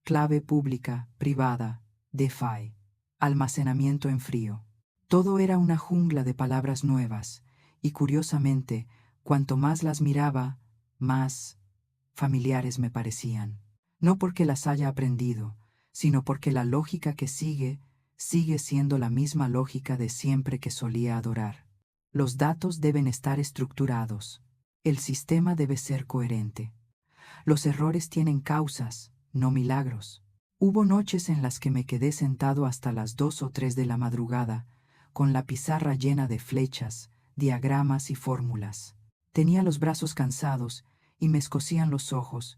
Clave pública, privada, DeFi. Almacenamiento en frío. Todo era una jungla de palabras nuevas, y curiosamente, cuanto más las miraba, más familiares me parecían. No porque las haya aprendido, sino porque la lógica que sigue siendo la misma lógica de siempre que solía adorar. Los datos deben estar estructurados. El sistema debe ser coherente. Los errores tienen causas, no milagros. Hubo noches en las que me quedé sentado hasta las 2 o 3 de la madrugada, con la pizarra llena de flechas, diagramas y fórmulas. Tenía los brazos cansados y me escocían los ojos,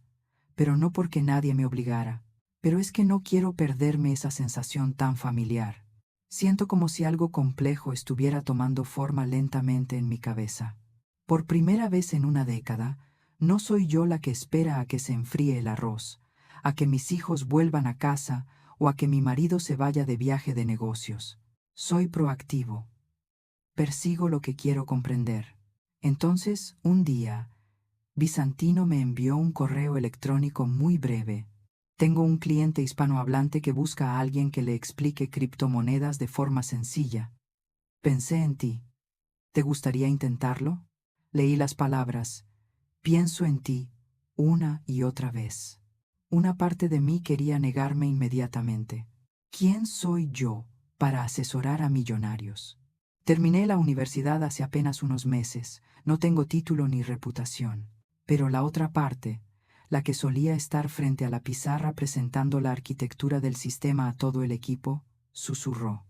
pero no porque nadie me obligara. Pero es que no quiero perderme esa sensación tan familiar. Siento como si algo complejo estuviera tomando forma lentamente en mi cabeza. Por primera vez en una década, no soy yo la que espera a que se enfríe el arroz, a que mis hijos vuelvan a casa o a que mi marido se vaya de viaje de negocios. Soy proactivo. Persigo lo que quiero comprender. Entonces, un día, Bizantino me envió un correo electrónico muy breve. Tengo un cliente hispanohablante que busca a alguien que le explique criptomonedas de forma sencilla. Pensé en ti. ¿Te gustaría intentarlo? Leí las palabras. Pienso en ti, una y otra vez. Una parte de mí quería negarme inmediatamente. ¿Quién soy yo para asesorar a millonarios? Terminé la universidad hace apenas unos meses, no tengo título ni reputación. Pero la otra parte, la que solía estar frente a la pizarra presentando la arquitectura del sistema a todo el equipo, susurró.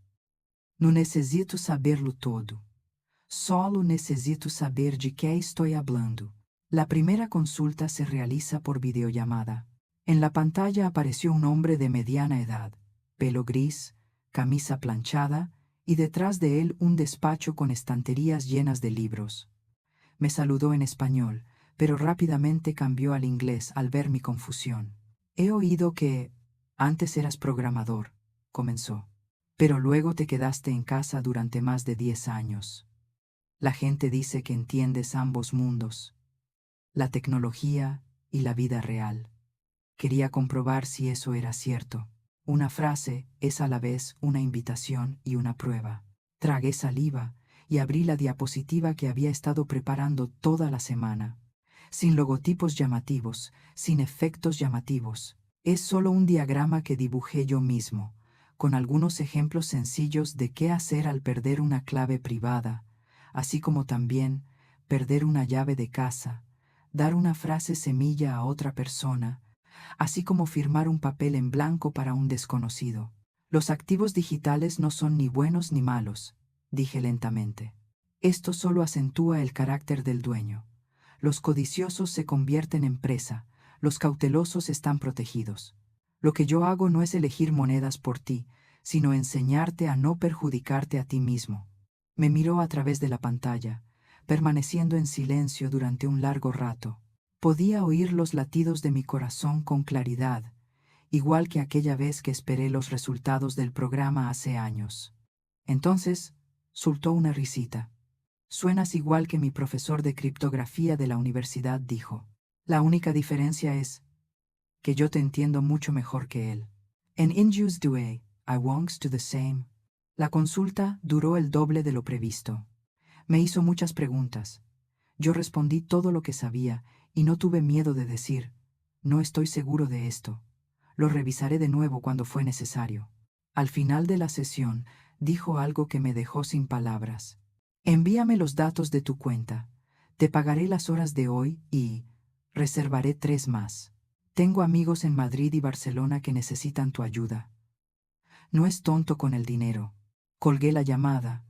No necesito saberlo todo. Solo necesito saber de qué estoy hablando. La primera consulta se realiza por videollamada. En la pantalla apareció un hombre de mediana edad, pelo gris, camisa planchada, y detrás de él un despacho con estanterías llenas de libros. Me saludó en español, pero rápidamente cambió al inglés al ver mi confusión. He oído que antes eras programador, comenzó, pero luego te quedaste en casa durante más de 10 años. La gente dice que entiendes ambos mundos, la tecnología y la vida real. Quería comprobar si eso era cierto. Una frase es a la vez una invitación y una prueba. Tragué saliva y abrí la diapositiva que había estado preparando toda la semana. Sin logotipos llamativos, sin efectos llamativos. Es solo un diagrama que dibujé yo mismo, con algunos ejemplos sencillos de qué hacer al perder una clave privada, así como también perder una llave de casa, dar una frase semilla a otra persona, así como firmar un papel en blanco para un desconocido. Los activos digitales no son ni buenos ni malos, dije lentamente. Esto solo acentúa el carácter del dueño. Los codiciosos se convierten en presa, los cautelosos están protegidos. Lo que yo hago no es elegir monedas por ti, sino enseñarte a no perjudicarte a ti mismo. Me miró a través de la pantalla, permaneciendo en silencio durante un largo rato. Podía oír los latidos de mi corazón con claridad, igual que aquella vez que esperé los resultados del programa hace años. Entonces, soltó una risita. Suenas igual que mi profesor de criptografía de la universidad, dijo. La única diferencia es que yo te entiendo mucho mejor que él. En Injus Due, I won't do the same. La consulta duró el doble de lo previsto. Me hizo muchas preguntas. Yo respondí todo lo que sabía y no tuve miedo de decir, no estoy seguro de esto. Lo revisaré de nuevo cuando fue necesario. Al final de la sesión, dijo algo que me dejó sin palabras. Envíame los datos de tu cuenta. Te pagaré las horas de hoy y reservaré 3 más. Tengo amigos en Madrid y Barcelona que necesitan tu ayuda. No es tonto con el dinero. Colgué la llamada,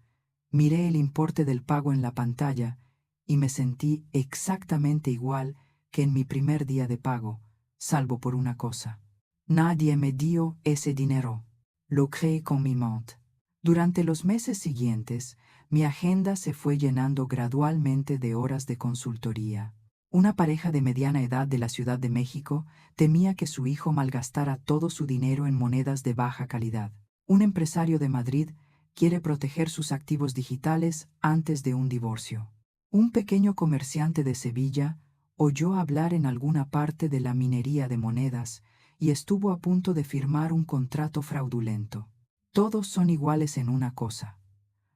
miré el importe del pago en la pantalla y me sentí exactamente igual que en mi primer día de pago, salvo por una cosa. Nadie me dio ese dinero. Lo creé con mi mente. Durante los meses siguientes, mi agenda se fue llenando gradualmente de horas de consultoría. Una pareja de mediana edad de la Ciudad de México temía que su hijo malgastara todo su dinero en monedas de baja calidad. Un empresario de Madrid quiere proteger sus activos digitales antes de un divorcio. Un pequeño comerciante de Sevilla oyó hablar en alguna parte de la minería de monedas y estuvo a punto de firmar un contrato fraudulento. Todos son iguales en una cosa.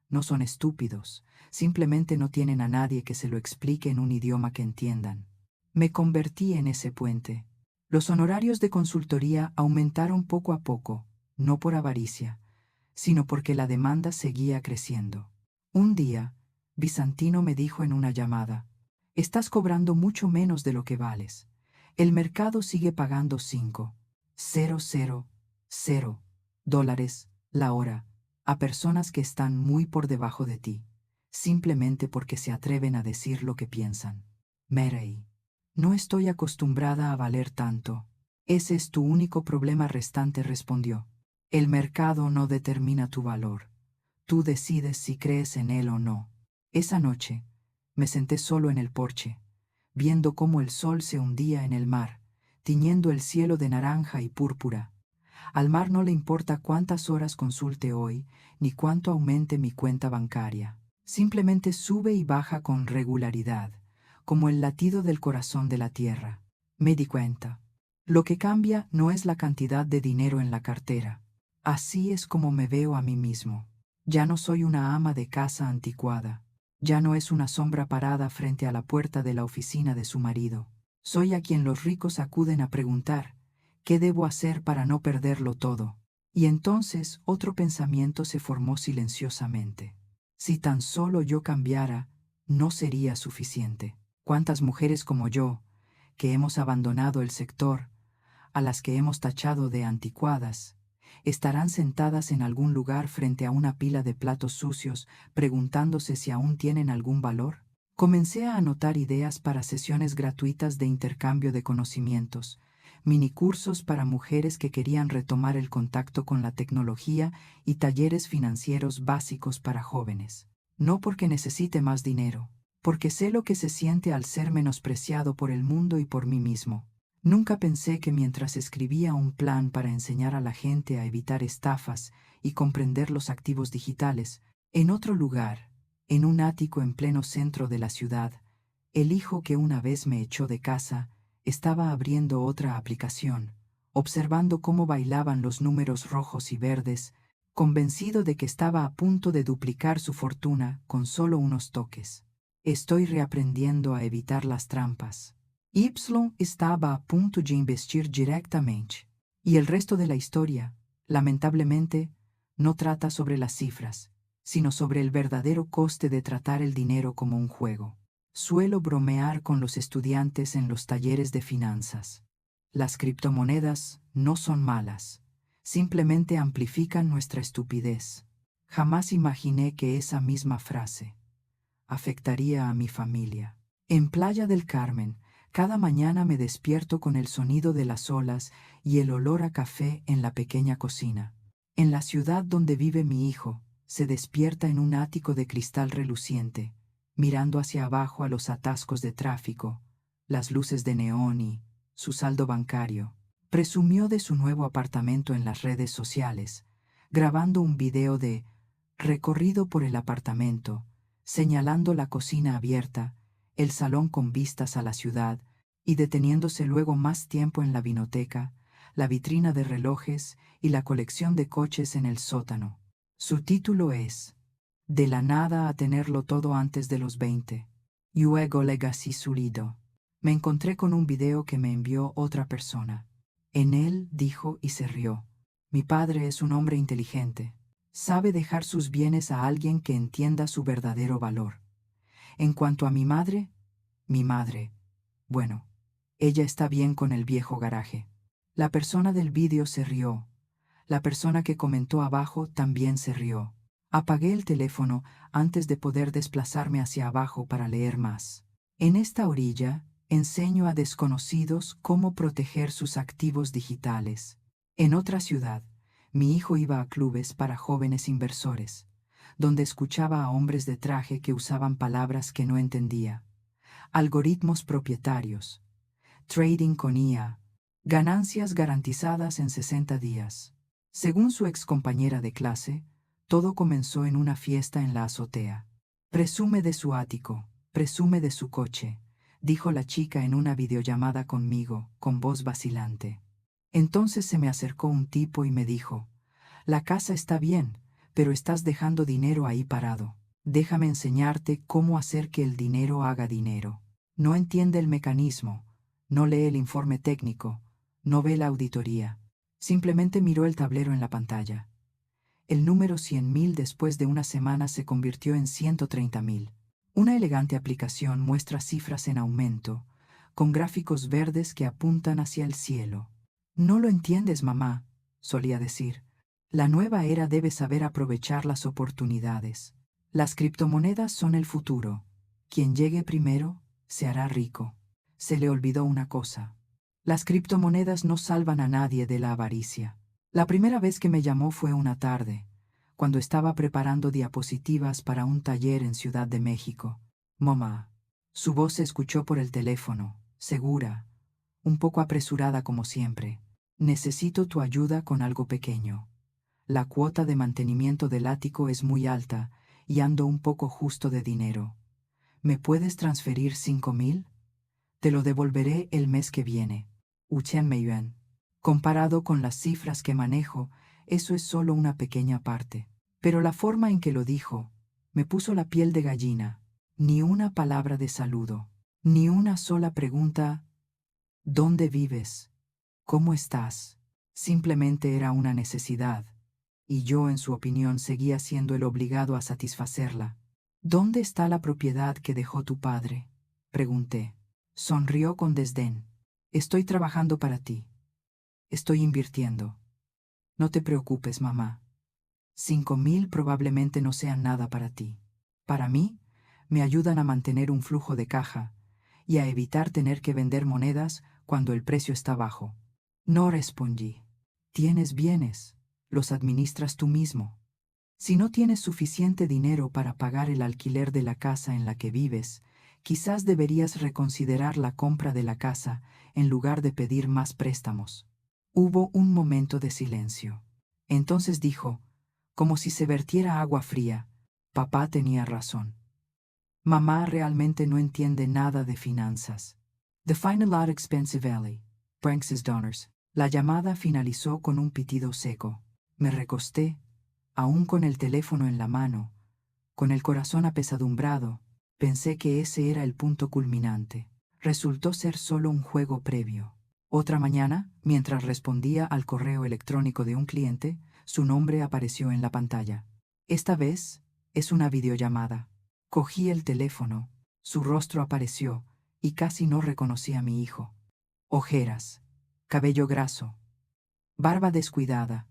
No son estúpidos, simplemente no tienen a nadie que se lo explique en un idioma que entiendan. Me convertí en ese puente. Los honorarios de consultoría aumentaron poco a poco, no por avaricia, sino porque la demanda seguía creciendo. Un día, Bizantino me dijo en una llamada, estás cobrando mucho menos de lo que vales. El mercado sigue pagando 5,000 dólares la hora a personas que están muy por debajo de ti, simplemente porque se atreven a decir lo que piensan. Mary, no estoy acostumbrada a valer tanto. Ese es tu único problema restante, respondió. El mercado no determina tu valor. Tú decides si crees en él o no. Esa noche, me senté solo en el porche, viendo cómo el sol se hundía en el mar, tiñendo el cielo de naranja y púrpura. Al mar no le importa cuántas horas consulte hoy, ni cuánto aumente mi cuenta bancaria. Simplemente sube y baja con regularidad, como el latido del corazón de la tierra. Me di cuenta. Lo que cambia no es la cantidad de dinero en la cartera. Así es como me veo a mí mismo. Ya no soy una ama de casa anticuada. Ya no es una sombra parada frente a la puerta de la oficina de su marido. Soy a quien los ricos acuden a preguntar, ¿qué debo hacer para no perderlo todo? Y entonces otro pensamiento se formó silenciosamente. Si tan solo yo cambiara, no sería suficiente. ¿Cuántas mujeres como yo, que hemos abandonado el sector, a las que hemos tachado de anticuadas, estarán sentadas en algún lugar frente a una pila de platos sucios, preguntándose si aún tienen algún valor? Comencé a anotar ideas para sesiones gratuitas de intercambio de conocimientos, minicursos para mujeres que querían retomar el contacto con la tecnología y talleres financieros básicos para jóvenes. No porque necesite más dinero, porque sé lo que se siente al ser menospreciado por el mundo y por mí mismo. Nunca pensé que mientras escribía un plan para enseñar a la gente a evitar estafas y comprender los activos digitales, en otro lugar, en un ático en pleno centro de la ciudad, el hijo que una vez me echó de casa estaba abriendo otra aplicación, observando cómo bailaban los números rojos y verdes, convencido de que estaba a punto de duplicar su fortuna con solo unos toques. Estoy reaprendiendo a evitar las trampas. Y estaba a punto de investir directamente. Y el resto de la historia, lamentablemente, no trata sobre las cifras, sino sobre el verdadero coste de tratar el dinero como un juego. Suelo bromear con los estudiantes en los talleres de finanzas. Las criptomonedas no son malas, simplemente amplifican nuestra estupidez. Jamás imaginé que esa misma frase afectaría a mi familia. En Playa del Carmen, cada mañana me despierto con el sonido de las olas y el olor a café en la pequeña cocina. En la ciudad donde vive mi hijo, se despierta en un ático de cristal reluciente, mirando hacia abajo a los atascos de tráfico, las luces de neón y su saldo bancario. Presumió de su nuevo apartamento en las redes sociales, grabando un video de recorrido por el apartamento, señalando la cocina abierta, el salón con vistas a la ciudad, y deteniéndose luego más tiempo en la vinoteca, la vitrina de relojes y la colección de coches en el sótano. Su título es De la nada a tenerlo todo antes de los 20. Luego Legacy Sulido. Me encontré con un video que me envió otra persona. En él dijo y se rió: mi padre es un hombre inteligente. Sabe dejar sus bienes a alguien que entienda su verdadero valor. En cuanto a mi madre, bueno, ella está bien con el viejo garaje. La persona del vídeo se rió. La persona que comentó abajo también se rió. Apagué el teléfono antes de poder desplazarme hacia abajo para leer más. En esta orilla, enseño a desconocidos cómo proteger sus activos digitales. En otra ciudad, mi hijo iba a clubes para jóvenes inversores, donde escuchaba a hombres de traje que usaban palabras que no entendía. Algoritmos propietarios, trading con IA, ganancias garantizadas en 60 días. Según su excompañera de clase, todo comenzó en una fiesta en la azotea. Presume de su ático, presume de su coche, dijo la chica en una videollamada conmigo, con voz vacilante. Entonces se me acercó un tipo y me dijo: la casa está bien, pero estás dejando dinero ahí parado. Déjame enseñarte cómo hacer que el dinero haga dinero. No entiende el mecanismo, no lee el informe técnico, no ve la auditoría. Simplemente miró el tablero en la pantalla. El número 100.000 después de una semana se convirtió en 130.000. Una elegante aplicación muestra cifras en aumento, con gráficos verdes que apuntan hacia el cielo. No lo entiendes, mamá, solía decir. La nueva era debe saber aprovechar las oportunidades. Las criptomonedas son el futuro. Quien llegue primero, se hará rico. Se le olvidó una cosa. Las criptomonedas no salvan a nadie de la avaricia. La primera vez que me llamó fue una tarde, cuando estaba preparando diapositivas para un taller en Ciudad de México. Mamá. Su voz se escuchó por el teléfono, segura, un poco apresurada como siempre. Necesito tu ayuda con algo pequeño. La cuota de mantenimiento del ático es muy alta y ando un poco justo de dinero. ¿Me puedes transferir 5.000? Te lo devolveré el mes que viene. 100 Comparado con las cifras que manejo, eso es solo una pequeña parte. Pero la forma en que lo dijo me puso la piel de gallina. Ni una palabra de saludo, ni una sola pregunta: ¿Dónde vives? ¿Cómo estás? Simplemente era una necesidad, y yo, en su opinión, seguía siendo el obligado a satisfacerla. ¿Dónde está la propiedad que dejó tu padre?, pregunté. Sonrió con desdén. Estoy trabajando para ti. Estoy invirtiendo. No te preocupes, mamá. 5.000 probablemente no sean nada para ti. Para mí, me ayudan a mantener un flujo de caja y a evitar tener que vender monedas cuando el precio está bajo. No respondí. Tienes bienes. Los administras tú mismo. Si no tienes suficiente dinero para pagar el alquiler de la casa en la que vives, quizás deberías reconsiderar la compra de la casa en lugar de pedir más préstamos. Hubo un momento de silencio. Entonces dijo, como si se vertiera agua fría, papá tenía razón. Mamá realmente no entiende nada de finanzas. The Final Lot Expensive Alley, Branks' Donors. La llamada finalizó con un pitido seco. Me recosté, aún con el teléfono en la mano, con el corazón apesadumbrado. Pensé que ese era el punto culminante. Resultó ser solo un juego previo. Otra mañana, mientras respondía al correo electrónico de un cliente, su nombre apareció en la pantalla. Esta vez, es una videollamada. Cogí el teléfono, su rostro apareció, y casi no reconocí a mi hijo. Ojeras, cabello graso, barba descuidada.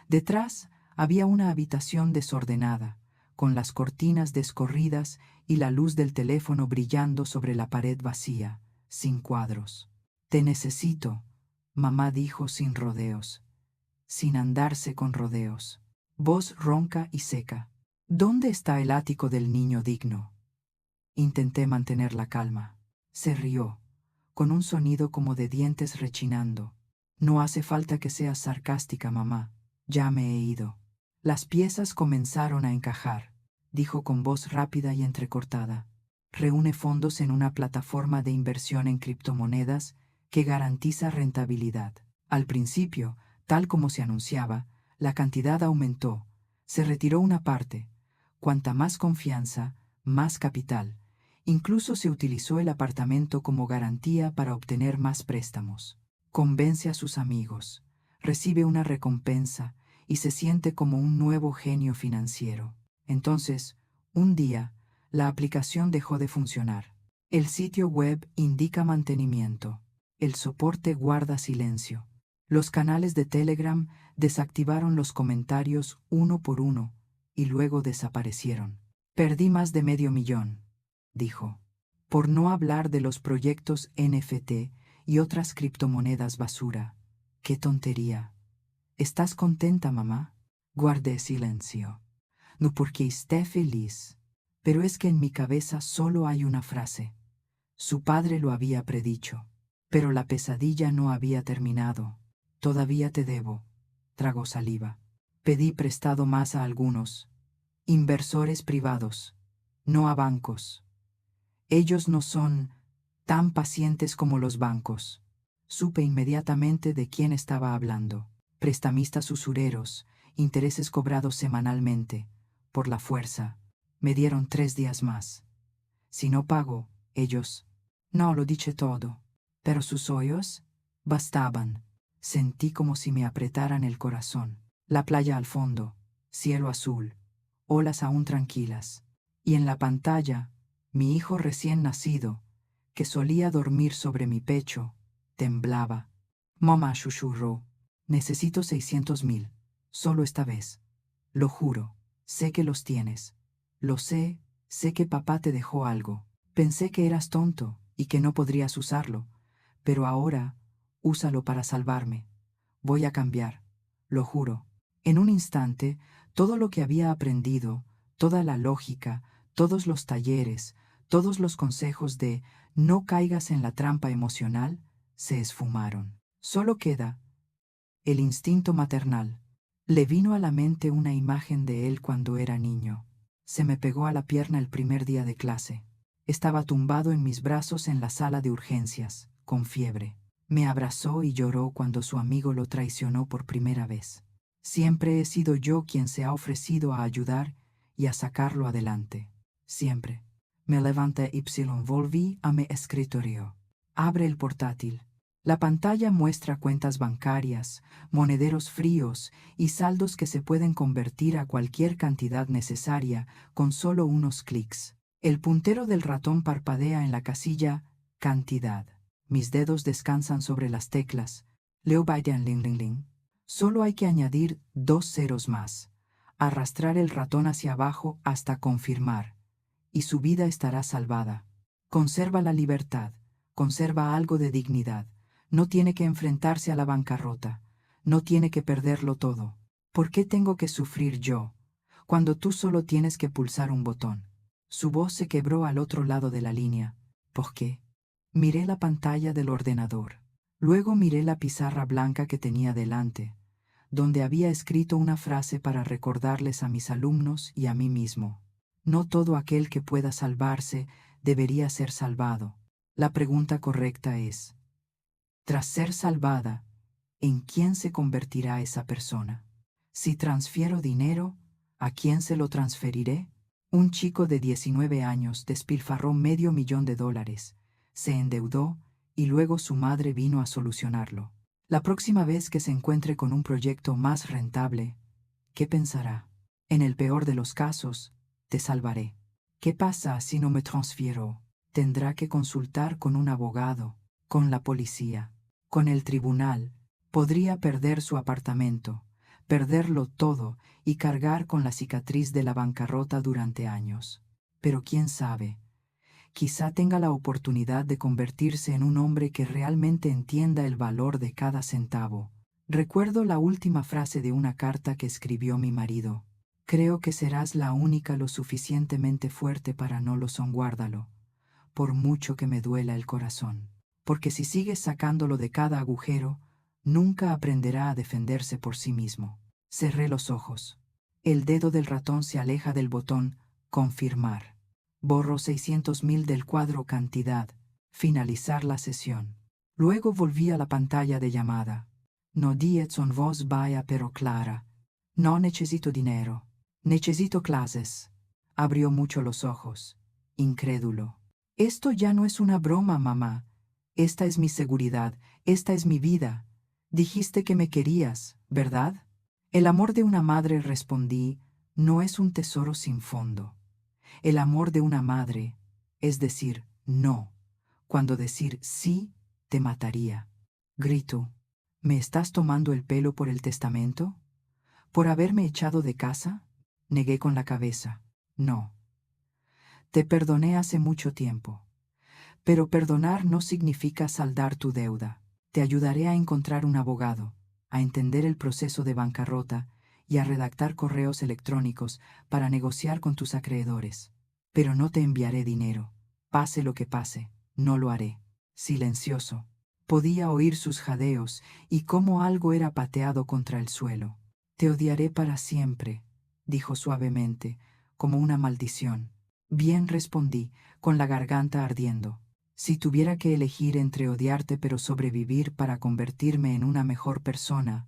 Detrás había una habitación desordenada, con las cortinas descorridas y la luz del teléfono brillando sobre la pared vacía, sin cuadros. Te necesito, mamá dijo sin rodeos, sin andarse con rodeos. Voz ronca y seca. ¿Dónde está el ático del niño digno? Intenté mantener la calma. Se rió, con un sonido como de dientes rechinando. No hace falta que seas sarcástica, mamá. Ya me he ido. Las piezas comenzaron a encajar, dijo con voz rápida y entrecortada. Reúne fondos en una plataforma de inversión en criptomonedas que garantiza rentabilidad. Al principio, tal como se anunciaba, la cantidad aumentó. Se retiró una parte. Cuanta más confianza, más capital. Incluso se utilizó el apartamento como garantía para obtener más préstamos. Convence a sus amigos, recibe una recompensa y se siente como un nuevo genio financiero. Entonces, un día, la aplicación dejó de funcionar. El sitio web indica mantenimiento. El soporte guarda silencio. Los canales de Telegram desactivaron los comentarios uno por uno y luego desaparecieron. Perdí más de $500,000, dijo. Por no hablar de los proyectos NFT y otras criptomonedas basura. ¡Qué tontería! ¿Estás contenta, mamá? Guardé silencio. No porque esté feliz, pero es que en mi cabeza solo hay una frase. Su padre lo había predicho. Pero la pesadilla no había terminado. Todavía te debo. Tragó saliva. Pedí prestado más a algunos. Inversores privados, no a bancos. Ellos no son tan pacientes como los bancos. Supe inmediatamente de quién estaba hablando. Prestamistas usureros, intereses cobrados semanalmente, por la fuerza. Me dieron 3 días más. Si no pago, ellos... No lo dije todo, pero sus hoyos bastaban. Sentí como si me apretaran el corazón. La playa al fondo, cielo azul, olas aún tranquilas. Y en la pantalla, mi hijo recién nacido, que solía dormir sobre mi pecho, temblaba. Mamá susurró. Necesito 600,000, solo esta vez. Lo juro, sé que los tienes. Lo sé que papá te dejó algo. Pensé que eras tonto y que no podrías usarlo, pero ahora úsalo para salvarme. Voy a cambiar, lo juro. En un instante, todo lo que había aprendido, toda la lógica, todos los talleres, todos los consejos de no caigas en la trampa emocional, se esfumaron. Solo queda el instinto maternal. Le vino a la mente una imagen de él cuando era niño. Se me pegó a la pierna el primer día de clase. Estaba tumbado en mis brazos en la sala de urgencias, con fiebre. Me abrazó y lloró cuando su amigo lo traicionó por primera vez. Siempre he sido yo quien se ha ofrecido a ayudar y a sacarlo adelante. Siempre. Me levanté y volví a mi escritorio. Abre el portátil. La pantalla muestra cuentas bancarias, monederos fríos y saldos que se pueden convertir a cualquier cantidad necesaria con solo unos clics. El puntero del ratón parpadea en la casilla cantidad. Mis dedos descansan sobre las teclas. Leo Biden ling ling ling. Solo hay que añadir 2 ceros más. Arrastrar el ratón hacia abajo hasta confirmar. Y su vida estará salvada. Conserva la libertad. Conserva algo de dignidad. No tiene que enfrentarse a la bancarrota. No tiene que perderlo todo. ¿Por qué tengo que sufrir yo, cuando tú solo tienes que pulsar un botón? Su voz se quebró al otro lado de la línea. ¿Por qué? Miré la pantalla del ordenador. Luego miré la pizarra blanca que tenía delante, donde había escrito una frase para recordarles a mis alumnos y a mí mismo. No todo aquel que pueda salvarse debería ser salvado. La pregunta correcta es, tras ser salvada, ¿en quién se convertirá esa persona? Si transfiero dinero, ¿a quién se lo transferiré? Un chico de 19 años despilfarró $500,000, se endeudó y luego su madre vino a solucionarlo. La próxima vez que se encuentre con un proyecto más rentable, ¿qué pensará? En el peor de los casos, te salvaré. ¿Qué pasa si no me transfiero? Tendrá que consultar con un abogado, con la policía, con el tribunal. Podría perder su apartamento, perderlo todo y cargar con la cicatriz de la bancarrota durante años. Pero quién sabe, quizá tenga la oportunidad de convertirse en un hombre que realmente entienda el valor de cada centavo. Recuerdo la última frase de una carta que escribió mi marido. Creo que serás la única lo suficientemente fuerte para no lo son, guárdalo, por mucho que me duela el corazón. Porque si sigues sacándolo de cada agujero, nunca aprenderá a defenderse por sí mismo. Cerré los ojos. El dedo del ratón se aleja del botón confirmar. Borro 600,000 del cuadro cantidad. Finalizar la sesión. Luego volví a la pantalla de llamada. No diez son voz baja pero clara. No necesito dinero. Necesito clases. Abrió mucho los ojos. Incrédulo. Esto ya no es una broma, mamá. Esta es mi seguridad. Esta es mi vida. Dijiste que me querías, ¿verdad? El amor de una madre, respondí, no es un tesoro sin fondo. El amor de una madre es decir no, cuando decir sí te mataría. Grito, ¿me estás tomando el pelo por el testamento? ¿Por haberme echado de casa? Negué con la cabeza. No. Te perdoné hace mucho tiempo. Pero perdonar no significa saldar tu deuda. Te ayudaré a encontrar un abogado, a entender el proceso de bancarrota y a redactar correos electrónicos para negociar con tus acreedores. Pero no te enviaré dinero. Pase lo que pase, no lo haré. Silencioso. Podía oír sus jadeos y cómo algo era pateado contra el suelo. Te odiaré para siempre, dijo suavemente, como una maldición. Bien, respondí, con la garganta ardiendo. Si tuviera que elegir entre odiarte pero sobrevivir para convertirme en una mejor persona,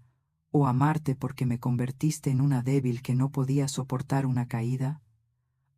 o amarte porque me convertiste en una débil que no podía soportar una caída,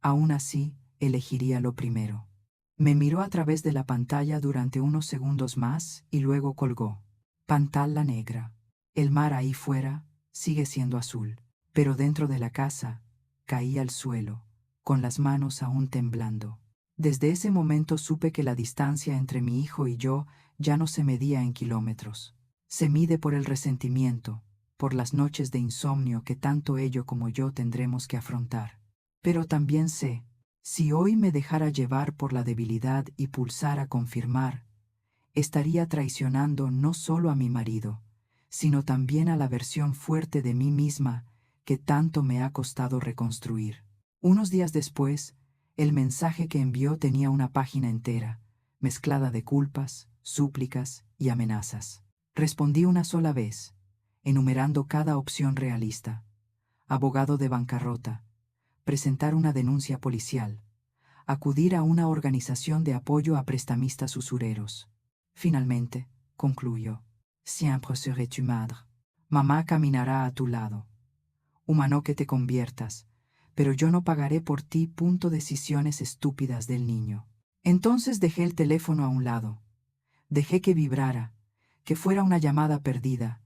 aún así elegiría lo primero. Me miró a través de la pantalla durante unos segundos más y luego colgó. Pantalla negra. El mar ahí fuera sigue siendo azul, pero dentro de la casa caí al suelo, con las manos aún temblando. Desde ese momento supe que la distancia entre mi hijo y yo ya no se medía en kilómetros. Se mide por el resentimiento, por las noches de insomnio que tanto ello como yo tendremos que afrontar. Pero también sé, si hoy me dejara llevar por la debilidad y pulsara confirmar, estaría traicionando no solo a mi marido, sino también a la versión fuerte de mí misma que tanto me ha costado reconstruir. Unos días después, el mensaje que envió tenía una página entera, mezclada de culpas, súplicas y amenazas. Respondí una sola vez, enumerando cada opción realista. Abogado de bancarrota, presentar una denuncia policial, acudir a una organización de apoyo a prestamistas usureros. Finalmente, concluyó, siempre seré tu madre. Mamá caminará a tu lado. Humano que te conviertas, pero yo no pagaré por ti. Decisiones estúpidas del niño. Entonces dejé el teléfono a un lado. Dejé que vibrara, que fuera una llamada perdida,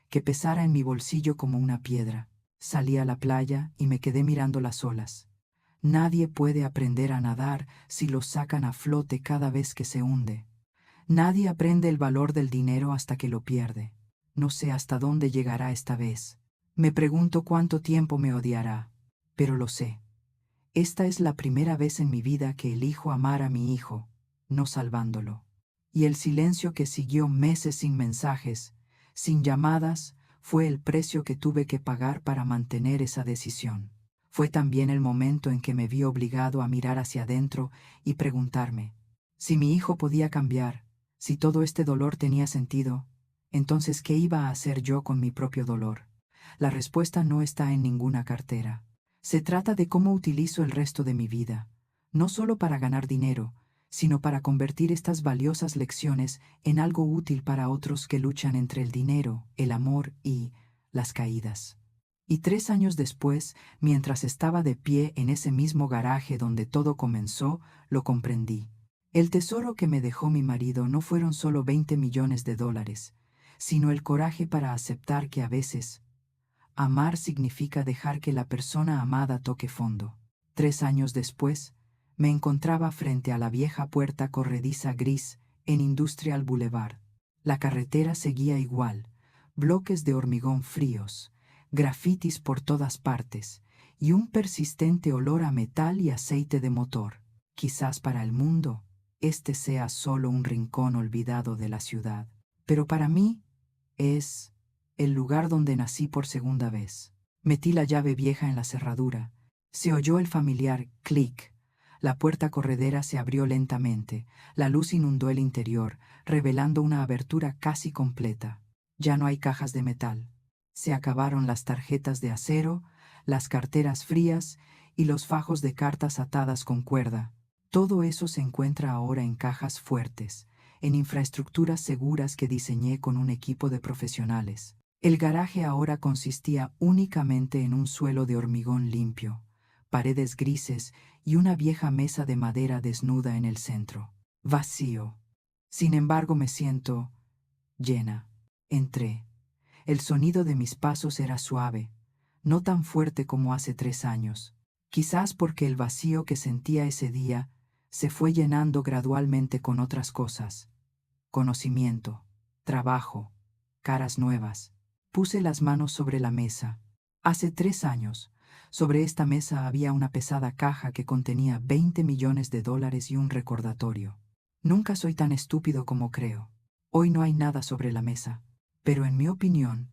que pesara en mi bolsillo como una piedra. Salí a la playa y me quedé mirando las olas. Nadie puede aprender a nadar si lo sacan a flote cada vez que se hunde. Nadie aprende el valor del dinero hasta que lo pierde. No sé hasta dónde llegará esta vez. Me pregunto cuánto tiempo me odiará. Pero lo sé. Esta es la primera vez en mi vida que elijo amar a mi hijo, no salvándolo. Y el silencio que siguió meses sin mensajes, sin llamadas, fue el precio que tuve que pagar para mantener esa decisión. Fue también el momento en que me vi obligado a mirar hacia adentro y preguntarme, si mi hijo podía cambiar, si todo este dolor tenía sentido, entonces ¿qué iba a hacer yo con mi propio dolor? La respuesta no está en ninguna cartera. Se trata de cómo utilizo el resto de mi vida, no solo para ganar dinero, sino para convertir estas valiosas lecciones en algo útil para otros que luchan entre el dinero, el amor y las caídas. Y 3 años después, mientras estaba de pie en ese mismo garaje donde todo comenzó, lo comprendí. El tesoro que me dejó mi marido no fueron solo 20 millones de dólares, sino el coraje para aceptar que a veces amar significa dejar que la persona amada toque fondo. 3 años después, me encontraba frente a la vieja puerta corrediza gris en Industrial Boulevard. La carretera seguía igual, bloques de hormigón fríos, grafitis por todas partes y un persistente olor a metal y aceite de motor. Quizás para el mundo, este sea solo un rincón olvidado de la ciudad, pero para mí es el lugar donde nací por segunda vez. Metí la llave vieja en la cerradura. Se oyó el familiar clic. La puerta corredera se abrió lentamente. La luz inundó el interior, revelando una abertura casi completa. Ya no hay cajas de metal. Se acabaron las tarjetas de acero, las carteras frías y los fajos de cartas atadas con cuerda. Todo eso se encuentra ahora en cajas fuertes, en infraestructuras seguras que diseñé con un equipo de profesionales. El garaje ahora consistía únicamente en un suelo de hormigón limpio, paredes grises y una vieja mesa de madera desnuda en el centro. Vacío. Sin embargo, me siento llena. Entré. El sonido de mis pasos era suave, no tan fuerte como hace 3 años. Quizás porque el vacío que sentía ese día se fue llenando gradualmente con otras cosas. Conocimiento, trabajo, caras nuevas. Puse las manos sobre la mesa. Hace 3 años, sobre esta mesa había una pesada caja que contenía 20 millones de dólares y un recordatorio. Nunca soy tan estúpido como creo. Hoy no hay nada sobre la mesa, pero en mi opinión,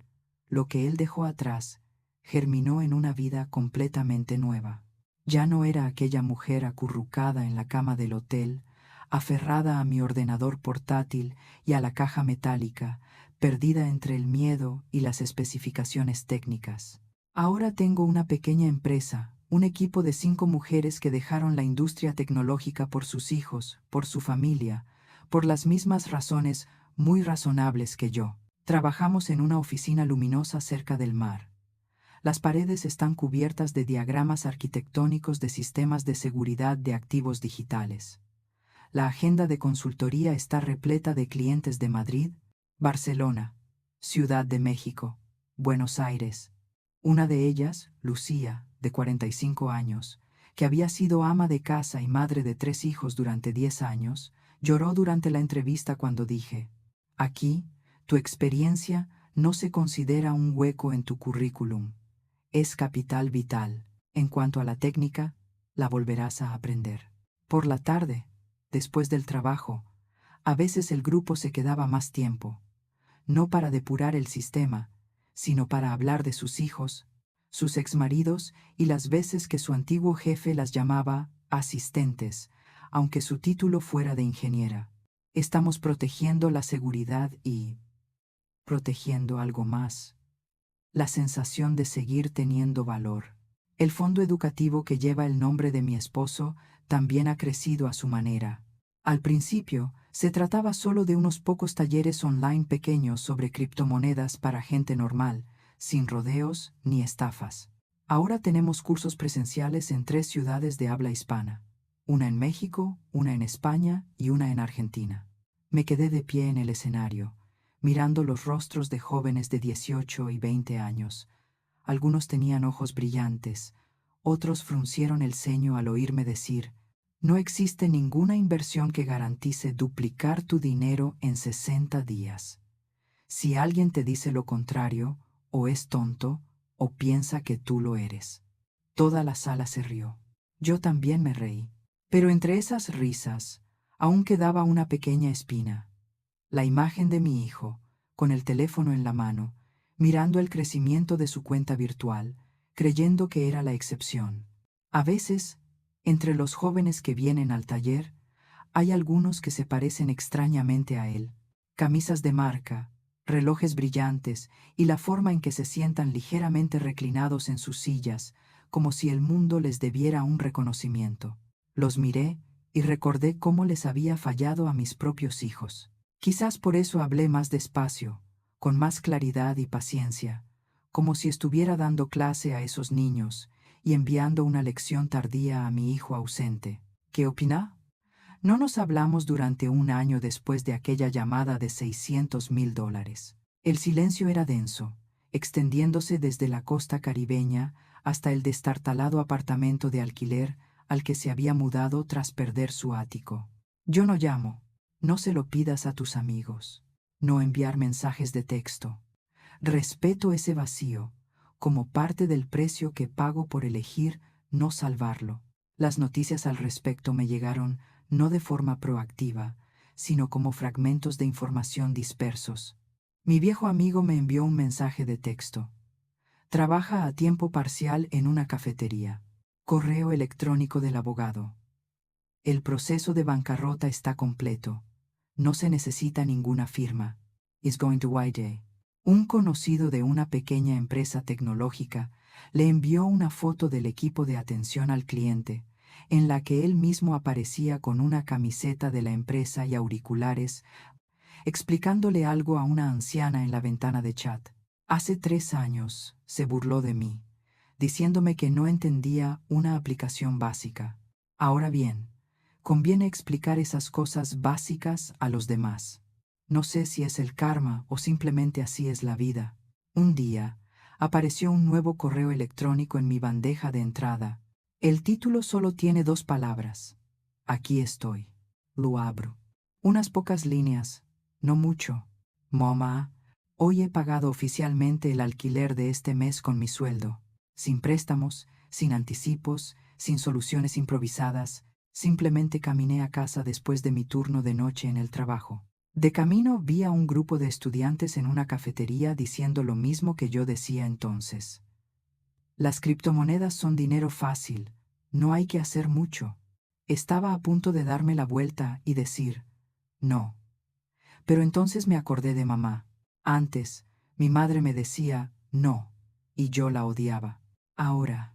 lo que él dejó atrás germinó en una vida completamente nueva. Ya no era aquella mujer acurrucada en la cama del hotel, aferrada a mi ordenador portátil y a la caja metálica, perdida entre el miedo y las especificaciones técnicas. Ahora tengo una pequeña empresa, un equipo de 5 mujeres que dejaron la industria tecnológica por sus hijos, por su familia, por las mismas razones muy razonables que yo. Trabajamos en una oficina luminosa cerca del mar. Las paredes están cubiertas de diagramas arquitectónicos de sistemas de seguridad de activos digitales. La agenda de consultoría está repleta de clientes de Madrid, Barcelona, Ciudad de México, Buenos Aires. Una de ellas, Lucía, de 45 años, que había sido ama de casa y madre de 3 hijos durante 10 años, lloró durante la entrevista cuando dije, aquí, tu experiencia no se considera un hueco en tu currículum. Es capital vital. En cuanto a la técnica, la volverás a aprender. Por la tarde, después del trabajo, a veces el grupo se quedaba más tiempo, no para depurar el sistema, sino para hablar de sus hijos, sus exmaridos y las veces que su antiguo jefe las llamaba asistentes, aunque su título fuera de ingeniera. Estamos protegiendo la seguridad y protegiendo algo más. La sensación de seguir teniendo valor. El fondo educativo que lleva el nombre de mi esposo también ha crecido a su manera. Al principio, se trataba solo de unos pocos talleres online pequeños sobre criptomonedas para gente normal, sin rodeos ni estafas. Ahora tenemos cursos presenciales en 3 ciudades de habla hispana, una en México, una en España y una en Argentina. Me quedé de pie en el escenario, mirando los rostros de jóvenes de 18 y 20 años. Algunos tenían ojos brillantes, otros fruncieron el ceño al oírme decir: no existe ninguna inversión que garantice duplicar tu dinero en 60 días. Si alguien te dice lo contrario, o es tonto, o piensa que tú lo eres. Toda la sala se rió. Yo también me reí. Pero entre esas risas, aún quedaba una pequeña espina. La imagen de mi hijo, con el teléfono en la mano, mirando el crecimiento de su cuenta virtual, creyendo que era la excepción. A veces, entre los jóvenes que vienen al taller, hay algunos que se parecen extrañamente a él. Camisas de marca, relojes brillantes y la forma en que se sientan ligeramente reclinados en sus sillas, como si el mundo les debiera un reconocimiento. Los miré y recordé cómo les había fallado a mis propios hijos. Quizás por eso hablé más despacio, con más claridad y paciencia, como si estuviera dando clase a esos niños y enviando una lección tardía a mi hijo ausente. ¿Qué opina? No nos hablamos durante un año después de aquella llamada de $600,000. El silencio era denso, extendiéndose desde la costa caribeña hasta el destartalado apartamento de alquiler al que se había mudado tras perder su ático. Yo no llamo. No se lo pidas a tus amigos. No enviar mensajes de texto. Respeto ese vacío, como parte del precio que pago por elegir no salvarlo. Las noticias al respecto me llegaron no de forma proactiva, sino como fragmentos de información dispersos. Mi viejo amigo me envió un mensaje de texto. Trabaja a tiempo parcial en una cafetería. Correo electrónico del abogado. El proceso de bancarrota está completo. No se necesita ninguna firma. Is going to YJ. Un conocido de una pequeña empresa tecnológica le envió una foto del equipo de atención al cliente, en la que él mismo aparecía con una camiseta de la empresa y auriculares, explicándole algo a una anciana en la ventana de chat. Hace 3 años se burló de mí, diciéndome que no entendía una aplicación básica. Ahora bien, conviene explicar esas cosas básicas a los demás. No sé si es el karma o simplemente así es la vida. Un día, apareció un nuevo correo electrónico en mi bandeja de entrada. El título solo tiene 2 palabras. Aquí estoy. Lo abro. Unas pocas líneas, no mucho. Mamá, hoy he pagado oficialmente el alquiler de este mes con mi sueldo. Sin préstamos, sin anticipos, sin soluciones improvisadas. Simplemente caminé a casa después de mi turno de noche en el trabajo. De camino vi a un grupo de estudiantes en una cafetería diciendo lo mismo que yo decía entonces. Las criptomonedas son dinero fácil, no hay que hacer mucho. Estaba a punto de darme la vuelta y decir, no. Pero entonces me acordé de mamá. Antes, mi madre me decía, no, y yo la odiaba. Ahora,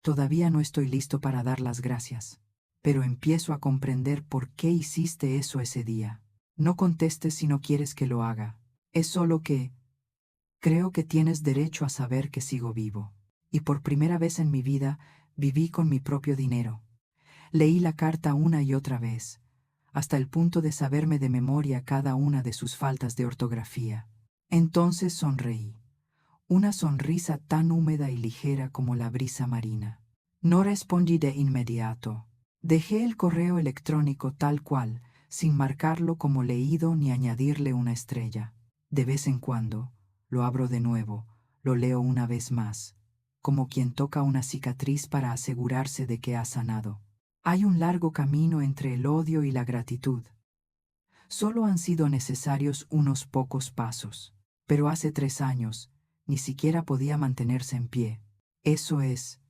todavía no estoy listo para dar las gracias, pero empiezo a comprender por qué hiciste eso ese día. No contestes si no quieres que lo haga. Es solo que creo que tienes derecho a saber que sigo vivo. Y por primera vez en mi vida, viví con mi propio dinero. Leí la carta una y otra vez, hasta el punto de saberme de memoria cada una de sus faltas de ortografía. Entonces sonreí, una sonrisa tan húmeda y ligera como la brisa marina. No respondí de inmediato. Dejé el correo electrónico tal cual, sin marcarlo como leído ni añadirle una estrella. De vez en cuando, lo abro de nuevo, lo leo una vez más, como quien toca una cicatriz para asegurarse de que ha sanado. Hay un largo camino entre el odio y la gratitud. Solo han sido necesarios unos pocos pasos, pero hace 3 años ni siquiera podía mantenerse en pie. Eso es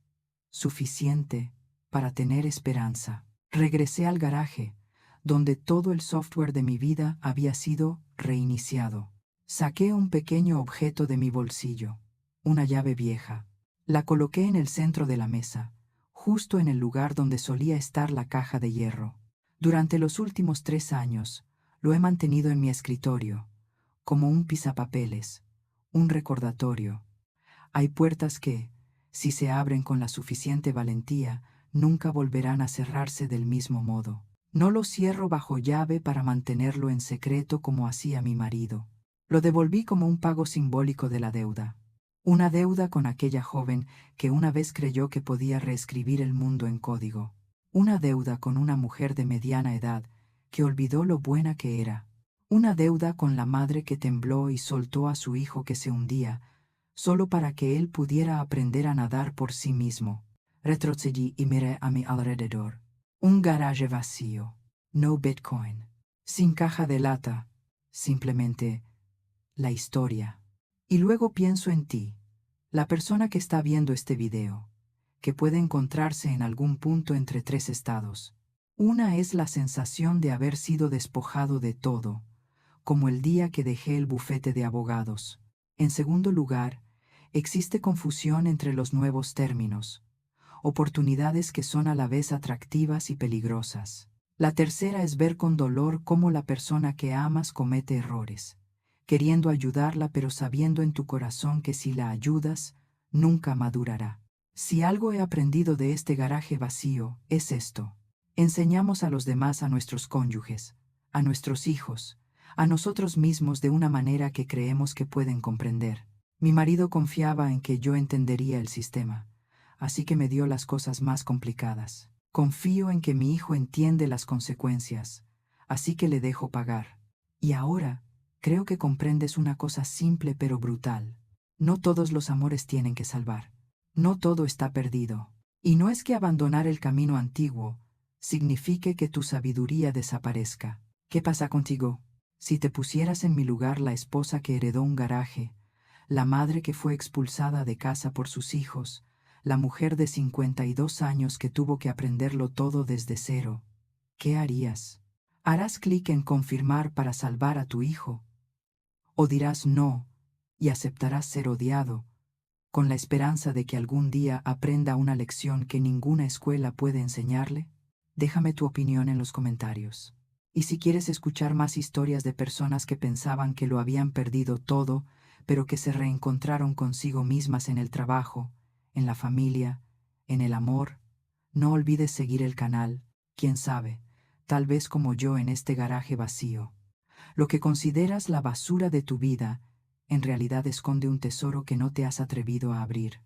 suficiente para tener esperanza. Regresé al garaje, donde todo el software de mi vida había sido reiniciado. Saqué un pequeño objeto de mi bolsillo, una llave vieja. La coloqué en el centro de la mesa, justo en el lugar donde solía estar la caja de hierro. Durante los últimos 3 años, lo he mantenido en mi escritorio, como un pisapapeles, un recordatorio. Hay puertas que, si se abren con la suficiente valentía, nunca volverán a cerrarse del mismo modo. No lo cierro bajo llave para mantenerlo en secreto como hacía mi marido. Lo devolví como un pago simbólico de la deuda. Una deuda con aquella joven que una vez creyó que podía reescribir el mundo en código. Una deuda con una mujer de mediana edad que olvidó lo buena que era. Una deuda con la madre que tembló y soltó a su hijo que se hundía, solo para que él pudiera aprender a nadar por sí mismo. Retrocedí y miré a mi alrededor. Un garaje vacío. No Bitcoin. Sin caja de lata. Simplemente la historia. Y luego pienso en ti, la persona que está viendo este video, que puede encontrarse en algún punto entre tres estados. Una es la sensación de haber sido despojado de todo, como el día que dejé el bufete de abogados. En segundo lugar, existe confusión entre los nuevos términos, oportunidades que son a la vez atractivas y peligrosas. La tercera es ver con dolor cómo la persona que amas comete errores, queriendo ayudarla pero sabiendo en tu corazón que si la ayudas, nunca madurará. Si algo he aprendido de este garaje vacío, es esto. Enseñamos a los demás, a nuestros cónyuges, a nuestros hijos, a nosotros mismos de una manera que creemos que pueden comprender. Mi marido confiaba en que yo entendería el sistema, así que me dio las cosas más complicadas. Confío en que mi hijo entiende las consecuencias, así que le dejo pagar. Y ahora, creo que comprendes una cosa simple pero brutal. No todos los amores tienen que salvar. No todo está perdido. Y no es que abandonar el camino antiguo signifique que tu sabiduría desaparezca. ¿Qué pasa contigo? Si te pusieras en mi lugar, la esposa que heredó un garaje, la madre que fue expulsada de casa por sus hijos, la mujer de 52 años que tuvo que aprenderlo todo desde cero, ¿qué harías? ¿Harás clic en confirmar para salvar a tu hijo? ¿O dirás no y aceptarás ser odiado, con la esperanza de que algún día aprenda una lección que ninguna escuela puede enseñarle? Déjame tu opinión en los comentarios. Y si quieres escuchar más historias de personas que pensaban que lo habían perdido todo, pero que se reencontraron consigo mismas en el trabajo, en la familia, en el amor, no olvides seguir el canal. Quién sabe, tal vez como yo en este garaje vacío. Lo que consideras la basura de tu vida, en realidad esconde un tesoro que no te has atrevido a abrir.